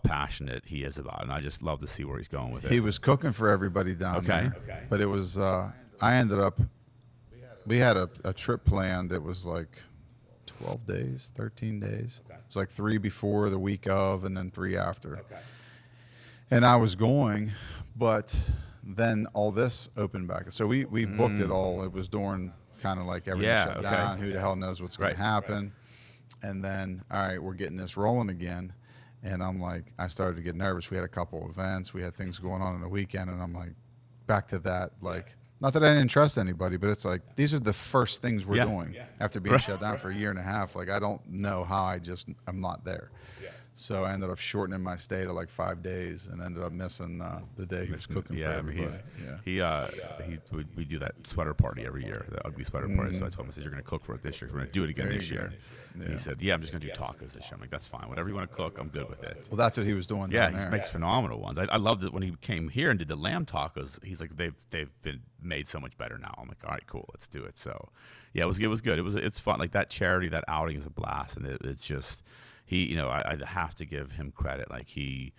passionate he is about it, and I just love to see where he's going with it. He was cooking for everybody down there. But it was I ended up we had a trip planned that was like 12 days, 13 days. Okay. It was like 3 before, the week of, and then 3 after. Okay. And I was going, but then all this opened back. So we booked it all. It was during kind of like everything shut down. Who the hell knows what's going to happen? And then, all right, we're getting this rolling again. And I'm like, I started to get nervous. We had a couple events. We had things going on the weekend. And I'm like, back to that, like, not that I didn't trust anybody, but it's like, these are the first things we're doing after being shut down for a year and a half. Like, I don't know how I'm not there. So I ended up shortening my stay to like 5 days and ended up missing the day he was cooking for everybody. We do that sweater party every year, the ugly sweater party. So I told him, I said, you're going to cook for it this year. We're going to do it again this year. And he said, I'm just going to do tacos this year. I'm like, that's fine. Whatever you want to cook, I'm good with it. Well, that's what he was doing down there. He makes phenomenal ones. I loved it when he came here and did the lamb tacos. He's like, they've been made so much better now. I'm like, all right, cool, let's do it. So yeah, it was good. It's fun. Like that charity, that outing is a blast, and it's just I have to give him credit. Like he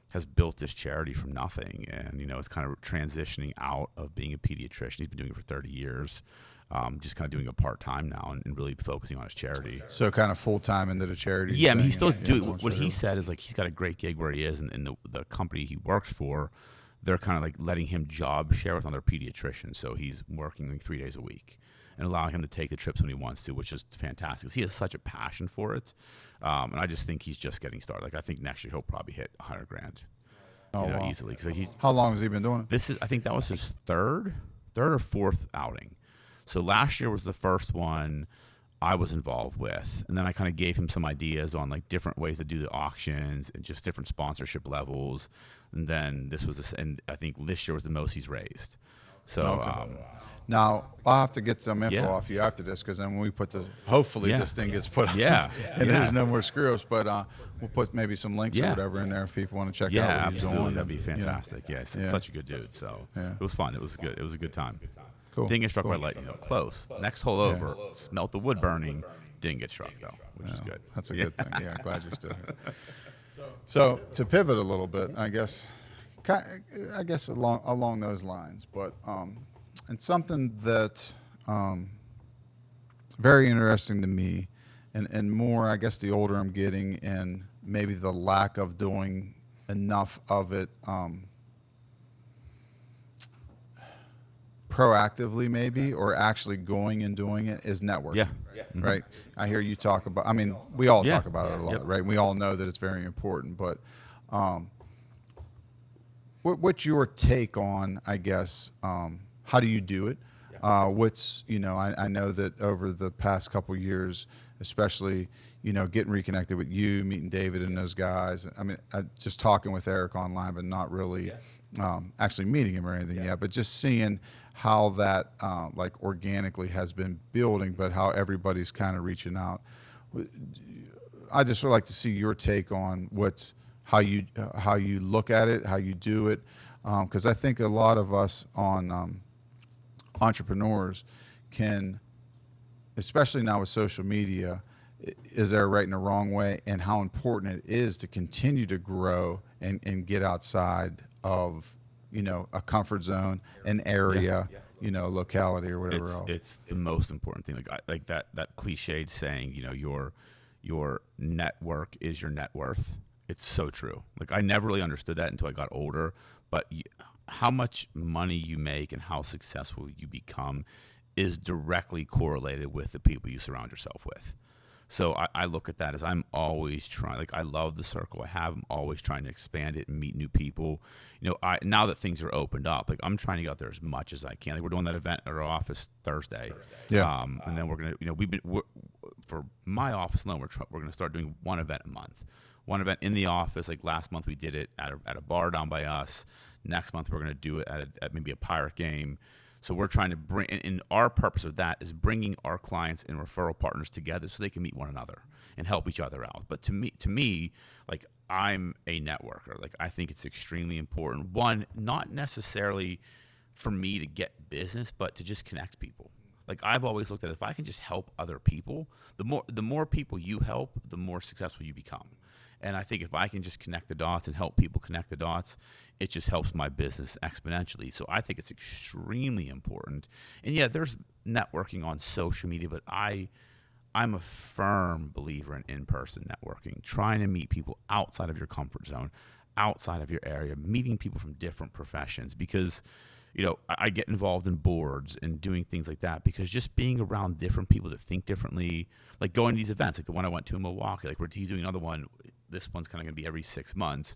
has built this charity from nothing, and it's kind of transitioning out of being a pediatrician. He's been doing it for 30 years. Just kind of doing it part-time now and really focusing on his charity. So kind of full-time into the charity. Yeah, I mean, he's still doing what he said is like he's got a great gig where he is, and the company he works for, they're kind of like letting him job share with other pediatricians. So he's working like 3 days a week and allowing him to take the trips when he wants to, which is fantastic. 'Cause he has such a passion for it. And I just think he's just getting started. Like I think next year he'll probably hit $100,000. Wow. Easily. 'Cause he's, how long has he been doing it? I think that was his third or fourth outing. So last year was the first one I was involved with, and then I kind of gave him some ideas on like different ways to do the auctions and just different sponsorship levels. And then and I think this year was the most he's raised. So now I'll have to get some info off you after this, because then when we put hopefully this thing gets put on, and there's no more screw-ups. But we'll put maybe some links or whatever in there if people want to check out what he's doing. That'd be fantastic. Yeah, such a good dude. So it was fun. It was good. It was a good time. Cool. Didn't get struck by lightning though. Close. Next hole over. Smelt the wood burning. Didn't get struck though, which is good. That's a good thing. Yeah, I'm glad you're still here. So to pivot a little bit, I guess along those lines, but and something that very interesting to me, and more, I guess, the older I'm getting, and maybe the lack of doing enough of it proactively, maybe, or actually going and doing it, is networking. Right. I hear you talk about. I mean, we all talk about it a lot, right? We all know that it's very important, but what's your take on, I guess, how do you do it? What's, I know that over the past couple of years, especially, getting reconnected with you, meeting David and those guys. I mean, just talking with Eric online, but not really actually meeting him or anything yet, but just seeing how that like organically has been building, but how everybody's kind of reaching out. I just would like to see your take on how you look at it, how you do it, because I think a lot of us entrepreneurs can, especially now with social media, is there a right and a wrong way, and how important it is to continue to grow and get outside of a comfort zone, an area, locality or whatever else. It's the most important thing. Like that cliched saying, your network is your net worth. It's so true. Like I never really understood that until I got older, but how much money you make and how successful you become is directly correlated with the people you surround yourself with. So I look at that as I'm always trying, like I love the circle I have. I'm always trying to expand it and meet new people. Now that things are opened up, like I'm trying to get out there as much as I can. Like we're doing that event at our office Thursday. And then we're going to, for my office alone, we're going to start doing one event a month. One event in the office. Like last month we did it at a bar down by us. Next month we're going to do it at maybe a pirate game. So we're trying to bring, and our purpose of that is bringing our clients and referral partners together so they can meet one another and help each other out. But to me, like I'm a networker. Like I think it's extremely important. One, not necessarily for me to get business, but to just connect people. Like I've always looked at it, if I can just help other people, the more people you help, the more successful you become. And I think if I can just connect the dots and help people connect the dots, it just helps my business exponentially. So I think it's extremely important. And yeah, there's networking on social media, but I'm a firm believer in in-person networking, trying to meet people outside of your comfort zone, outside of your area, meeting people from different professions, because I get involved in boards and doing things like that because just being around different people that think differently, like going to these events, like the one I went to in Milwaukee, like he's doing another one this one's kind of going to be every 6 months.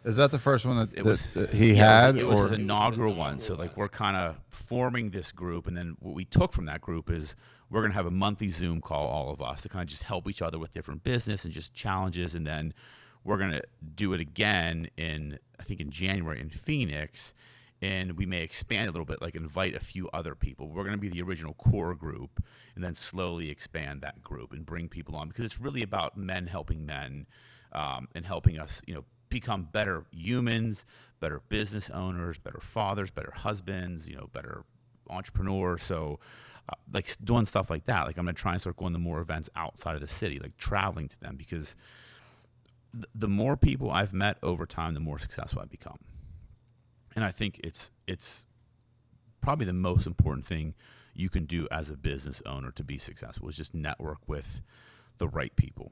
Is that the first one that he Yeah, had? it was or his inaugural one. So like we're kind of forming this group, and then what we took from that group is we're going to have a monthly Zoom call, all of us, to kind of just help each other with different business and just challenges, and then we're going to do it again I think in January in Phoenix, and we may expand a little bit, like invite a few other people. We're going to be the original core group, and then slowly expand that group and bring people on, because it's really about men helping men, and helping us, become better humans, better business owners, better fathers, better husbands, better entrepreneurs. So like doing stuff like that, like I'm going to try and start going to more events outside of the city, like traveling to them, because the more people I've met over time, the more successful I've become. And I think it's probably the most important thing you can do as a business owner to be successful, is just network with the right people.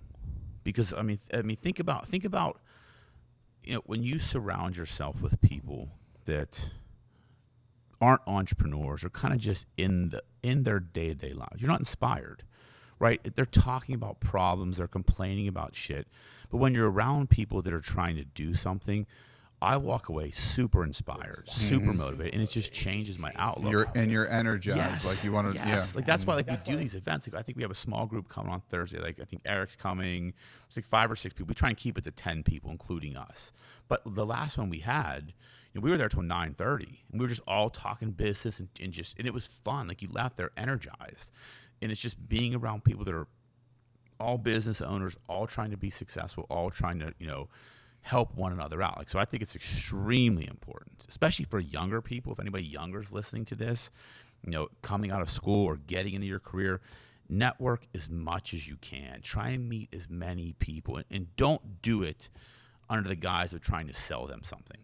Because I mean, think about when you surround yourself with people that aren't entrepreneurs or kind of just in their day-to-day lives, you're not inspired, right? They're talking about problems, they're complaining about shit. But when you're around people that are trying to do something, I walk away super inspired, super motivated, and it just changes my outlook. You're energized, Yes, like you want to. yes. Yeah, Like that's why like we do these events. Like I think we have a small group coming on Thursday. Like I think Eric's coming. It's like 5 or 6 people. We try and keep it to 10 people, including us. But the last one we had, we were there till 9:30, and we were just all talking business and it was fun. Like you left there energized, and it's just being around people that are all business owners, all trying to be successful, all trying to help one another out. Like, so I think it's extremely important, especially for younger people. If anybody younger is listening to this, coming out of school or getting into your career, network as much as you can. Try and meet as many people, and don't do it under the guise of trying to sell them something.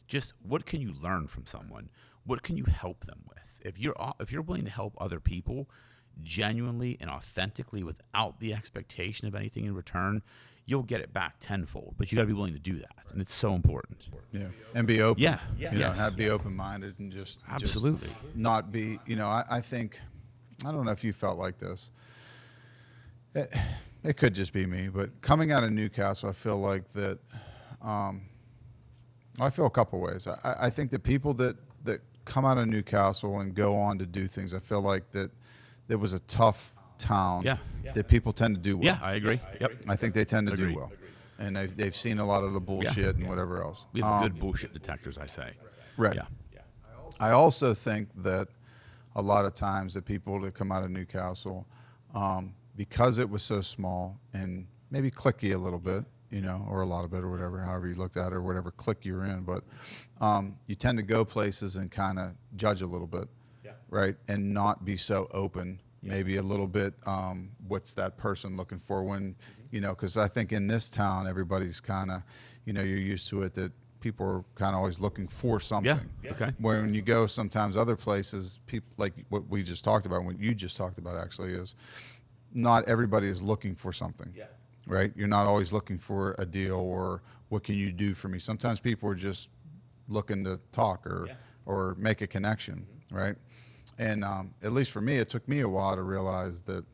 Just what can you learn from someone? What can you help them with? If you're willing to help other people genuinely and authentically without the expectation of anything in return, you'll get it back tenfold. But you got to be willing to do that, and it's so important. yeah, and be open. Yeah, Be open-minded and just absolutely not be. I think, I don't know if you felt like this. It could just be me, but coming out of Newcastle, I feel like that. I feel a couple ways. I think the people that come out of Newcastle and go on to do things, I feel like that there was a tough town that people tend to do well. Yeah, I agree. Yep. I think they tend to Agreed. do well. And they've seen a lot of the bullshit and whatever else. We have good bullshit detectors, I say. Right. Yeah. I also think that a lot of times the people that come out of Newcastle, because it was so small and maybe cliquey a little bit, or a lot of it or whatever, however you looked at it or whatever clique you're in, but you tend to go places and kind of judge a little bit, right? And not be so open. Maybe a little bit, what's that person looking for when, because I think in this town, everybody's kind of, you're used to it, that people are kind of always looking for something. Yeah. Okay. When you go sometimes other places, people, like what we just talked about, what you just talked about actually, is not everybody is looking for something. Yeah. Right? You're not always looking for a deal or what can you do for me. Sometimes people are just looking to talk or make a connection, right? And at least for me, it took me a while to realize that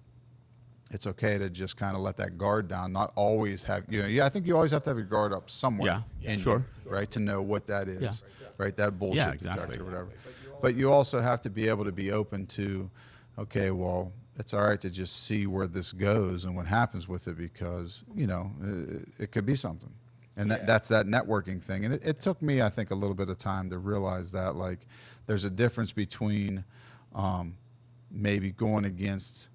it's okay to just kind of let that guard down, not always have, I think you always have to have your guard up somewhere. Yeah, sure. Right? To know what that is, right? That bullshit detector or whatever. But you also have to be able to be open to, okay, well, it's all right to just see where this goes and what happens with it, because, it could be something. And that's that networking thing. And it took me, I think, a little bit of time to realize that, like, there's a difference between maybe going against,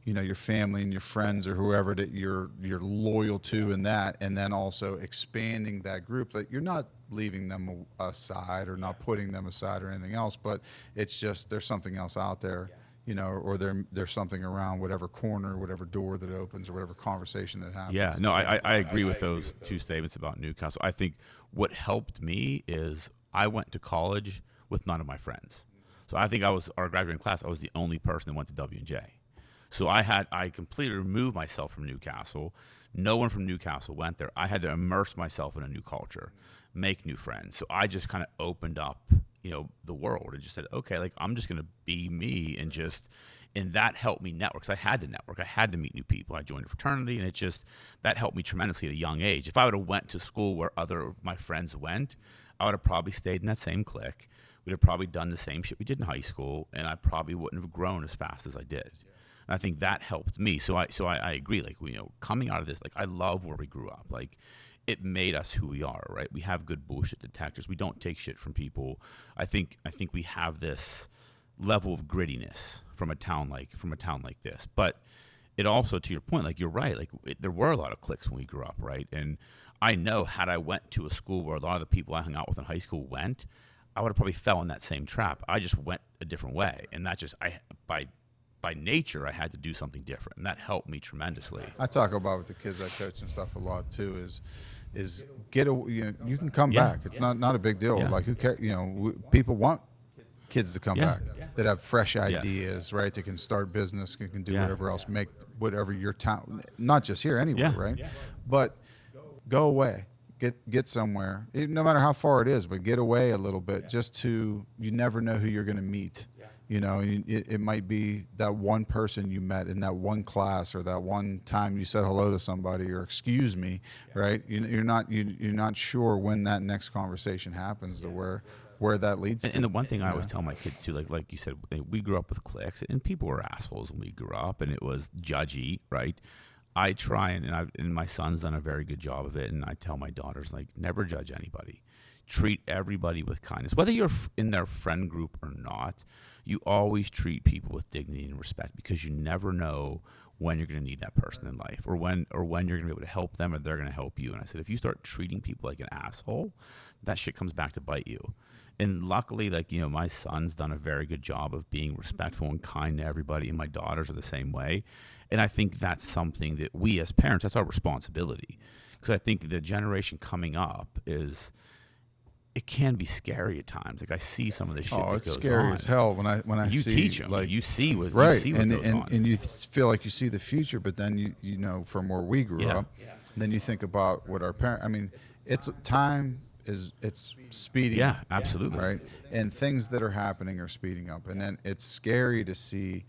your family and your friends or whoever that you're loyal to in that, and then also expanding that group, that you're not leaving them aside or not putting them aside or anything else, but it's just there's something else out there. Or there's something around whatever corner, whatever door that opens, or whatever conversation that happens. Yeah, no, I agree with those two statements about Newcastle. I think what helped me is I went to college with none of my friends. So I think our graduating class, I was the only person that went to W&J. So I completely removed myself from Newcastle. No one from Newcastle went there. I had to immerse myself in a new culture, make new friends. So I just kind of opened up the world, and just said, okay, like I'm just going to be me, and that helped me network. 'Cause I had to network. I had to meet new people. I joined a fraternity, and that helped me tremendously at a young age. If I would have went to school where other of my friends went, I would have probably stayed in that same clique. We'd have probably done the same shit we did in high school, and I probably wouldn't have grown as fast as I did. And I think that helped me. So I agree. Like, coming out of this, like, I love where we grew up. Like, it made us who we are, right? We have good bullshit detectors. We don't take shit from people. I think we have this level of grittiness from a town like this. But it also, to your point, like, you're right. Like, there were a lot of cliques when we grew up, right? And I know, had I went to a school where a lot of the people I hung out with in high school went, I would have probably fell in that same trap. I just went a different way, and that just by nature, I had to do something different, and that helped me tremendously. I talk about with the kids I coach and stuff a lot too. Is you can come back. It's not a big deal. Yeah. Like, who cares? People want kids to come back that have fresh Yes. ideas, right? That can start business, can do whatever else, make whatever your town, not just here, anywhere, right? Yeah. But go away. Get somewhere, no matter how far it is, but get away a little bit, you never know who you're going to meet. It might be that one person you met in that one class, or that one time you said hello to somebody, or excuse me, right? You're not sure when that next conversation happens, to where that leads to. And the one thing I always tell my kids too, like you said, we grew up with cliques, and people were assholes when we grew up, and it was judgy, right? I try, and my son's done a very good job of it, and I tell my daughters, like, never judge anybody. Treat everybody with kindness. Whether you're in their friend group or not, you always treat people with dignity and respect, because you never know when you're going to need that person in life, or when you're going to be able to help them, or they're going to help you. And I said, if you start treating people like an asshole, that shit comes back to bite you. And luckily, like, my son's done a very good job of being respectful and kind to everybody, and my daughters are the same way. And I think that's something that we as parents, that's our responsibility. Because I think the generation coming up it can be scary at times. Like, I see some of the shit that goes on. It's scary as hell when I you see, teach them, like, you see what right, goes on. And you feel like you see the future, but then from where we grew up, then you think about what our parents. I mean, it's speeding. Yeah, absolutely. Right, and things that are happening are speeding up, and then it's scary to see.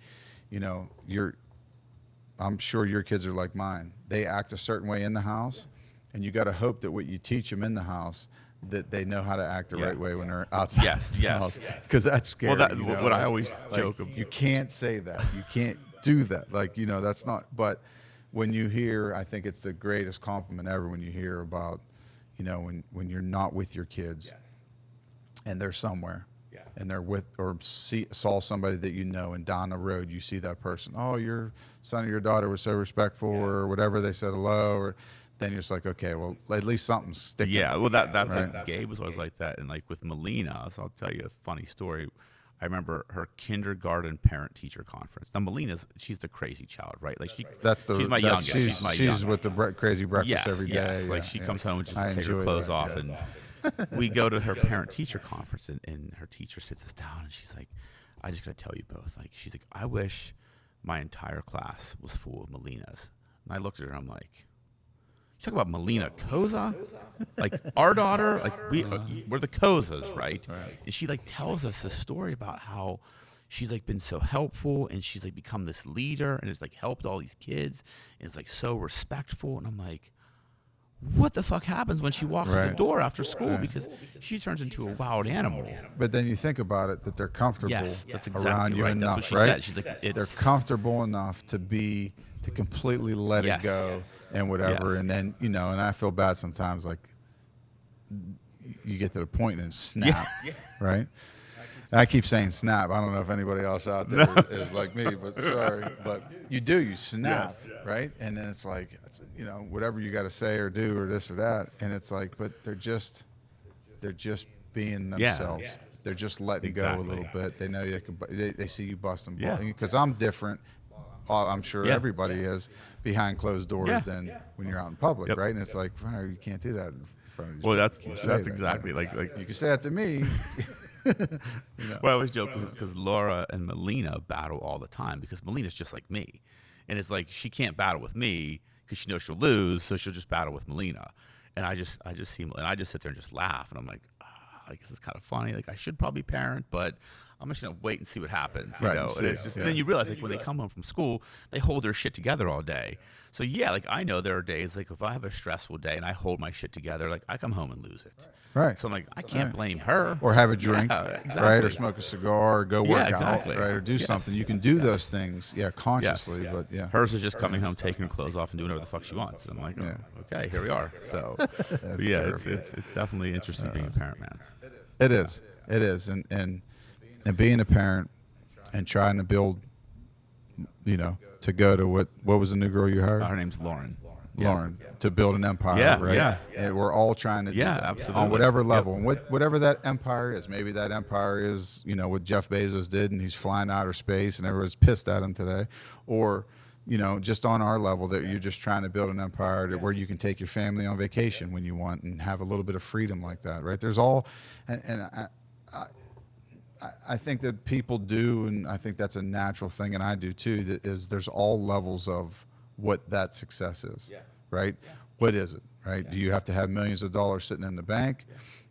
I'm sure your kids are like mine. They act a certain way in the house, and you got to hope that what you teach them in the house, that they know how to act the right way when they're outside. Yes, the house. Because that's scary. Well, what I always joke about. You can't say that. You can't do that. Like, that's not. But when you hear, I think it's the greatest compliment ever when you hear about, when you're not with your kids, and they're somewhere. And they're with, or saw somebody that and down the road you see that person. Oh, your son or your daughter was so respectful, or whatever, they said hello, or then you're just like, okay, well, at least something's sticking. Yeah, well, that's right? like, Gabe was always like that, and like with Melina, so I'll tell you a funny story. I remember her kindergarten parent-teacher conference. Now, she's the crazy child, right? Like, she's my youngest. She's with the crazy breakfast every day. Yes, like, she comes home and just takes her clothes off, and we go to her parent-teacher conference, and her teacher sits us down, and she's like, I just got to tell you both. Like, she's like, I wish my entire class was full of Melinas. And I looked at her, and I'm like, you talk about Melina Cozza? Like, our daughter? Like, we're the Cozzas, right? And she, like, tells us a story about how she's, like, been so helpful, and she's, like, become this leader, and has, like, helped all these kids, and is, like, so respectful. And I'm like, what the fuck happens when she walks through the door after school? Because she turns into a wild animal. But then you think about it, that they're comfortable that's exactly around you right. enough, That's what she right? said. She's like, they're comfortable enough to completely let it go and whatever. And then, and I feel bad sometimes, like, you get to the point and snap, right? And I keep saying snap. I don't know if anybody else out there is like me, but sorry. But you snap, right? And then it's like, whatever you got to say or do or this or that. And it's like, but they're just being themselves. Yeah. They're just letting go a little bit. They know they see you busting balls. Because I'm different. I'm sure everybody is behind closed doors than when you're out in public, right? And it's like, oh, you can't do that in front of these people. That's exactly like you can say that to me. Well, I always joke because Laura and Melina battle all the time, because Melina's just like me, and it's like she can't battle with me because she knows she'll lose, so she'll just battle with Melina. And I just see, and I just sit there and just laugh, and I'm like, like, this is kind of funny. Like, I should probably parent, but I'm just going to wait and see what happens. You Right, know? see And, it's it, just, yeah. and then you realize, like, when they come home from school, they hold their shit together all day. So, yeah, like, I know there are days, like, if I have a stressful day and I hold my shit together, like, I come home and lose it. Right. So I'm like, I can't blame her. Or have a drink, Yeah, exactly. right? Or smoke a cigar, or go work exactly. out, right? Or do Yes. something. You can do those things, consciously, Yes. but yeah. Hers is just coming home, taking her clothes off, and doing whatever the fuck she wants. And I'm like, okay, here we are. So, but yeah, it's definitely interesting being a parent, man. It is, and being a parent and trying to build, to go to what was the new girl you hired? Her name's Lauren. Lauren, to build an empire, Yeah, right? yeah. And we're all trying to do that absolutely. on whatever level. And whatever that empire is, maybe that empire is, what Jeff Bezos did and he's flying outer space and everyone's pissed at him today. Or, just on our level that you're just trying to build an empire where you can take your family on vacation when you want and have a little bit of freedom like that, right? There's all, and I think that people do, and I think that's a natural thing, and I do too, that is there's all levels of what that success is, right? What is it, right? Do you have to have millions of dollars sitting in the bank?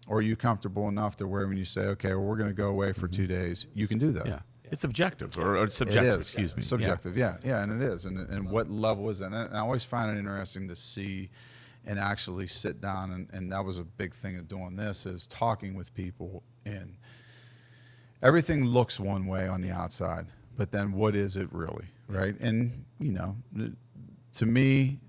Or are you comfortable enough to where when you say, okay, well, we're going to go away for 2 days, you can do that? Yeah. It's objective or subjective, It is. excuse me. Subjective, yeah, and it is. And what level is it? And I always find it interesting to see and actually sit down, and that was a big thing of doing this, is talking with people, and everything looks one way on the outside, but then what is it really, right? And, to me,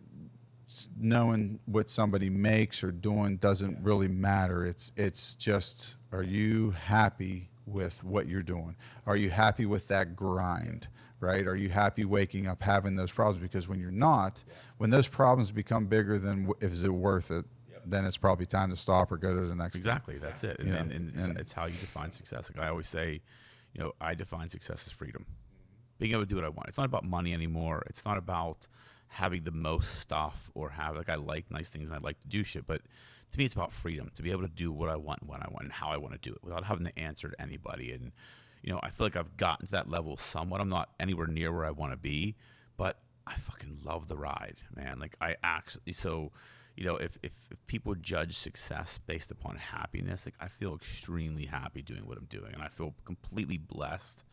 knowing what somebody makes or doing doesn't really matter. It's just, are you happy with what you're doing? Are you happy with that grind, right? Are you happy waking up having those problems? Because when you're not, when those problems become bigger than is it worth it, then it's probably time to stop or go to the next thing. Exactly. That's it. And it's how you define success. Like I always say, I define success as freedom. Being able to do what I want. It's not about money anymore. It's not about having the most stuff or I like nice things and I like to do shit, but to me it's about freedom, to be able to do what I want, when I want, and how I want to do it without having to answer to anybody. And I feel like I've gotten to that level somewhat. I'm not anywhere near where I want to be, but I fucking love the ride, man. Like I actually, so if people judge success based upon happiness, like I feel extremely happy doing what I'm doing, and I feel completely blessed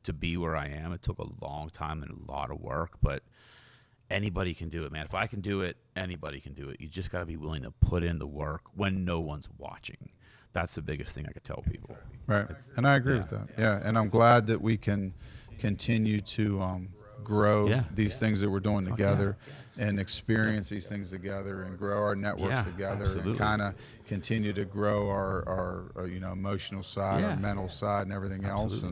to be where I am. It took a long time and a lot of work, but anybody can do it, man. If I can do it, anybody can do it. You just got to be willing to put in the work when no one's watching. That's the biggest thing I could tell people. Right. And I agree with that. Yeah. And I'm glad that we can continue to grow these things that we're doing together and experience these things together and grow our networks together and kind of continue to grow our emotional side, our mental side and everything else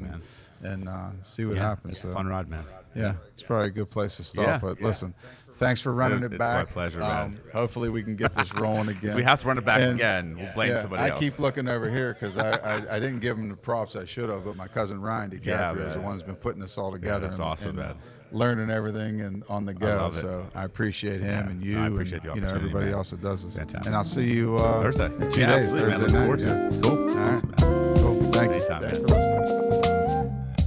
and see what happens. So, fun ride, man. Yeah, it's probably a good place to stop. But listen, thanks for running it back. It's my pleasure, man. Hopefully we can get this rolling again. If we have to run it back again, we'll blame somebody else. I keep looking over here because I didn't give him the props I should have, but my cousin Ryan DiCaprio is the one who's been putting this all together. That's awesome, man. Learning everything and on the go. So I appreciate him and you and everybody else that does this. Fantastic. And I'll see you Thursday. in 2 days, Thursday night. Cool. All right. Awesome, man. Cool. Thank you. Anytime, Thanks man. for listening.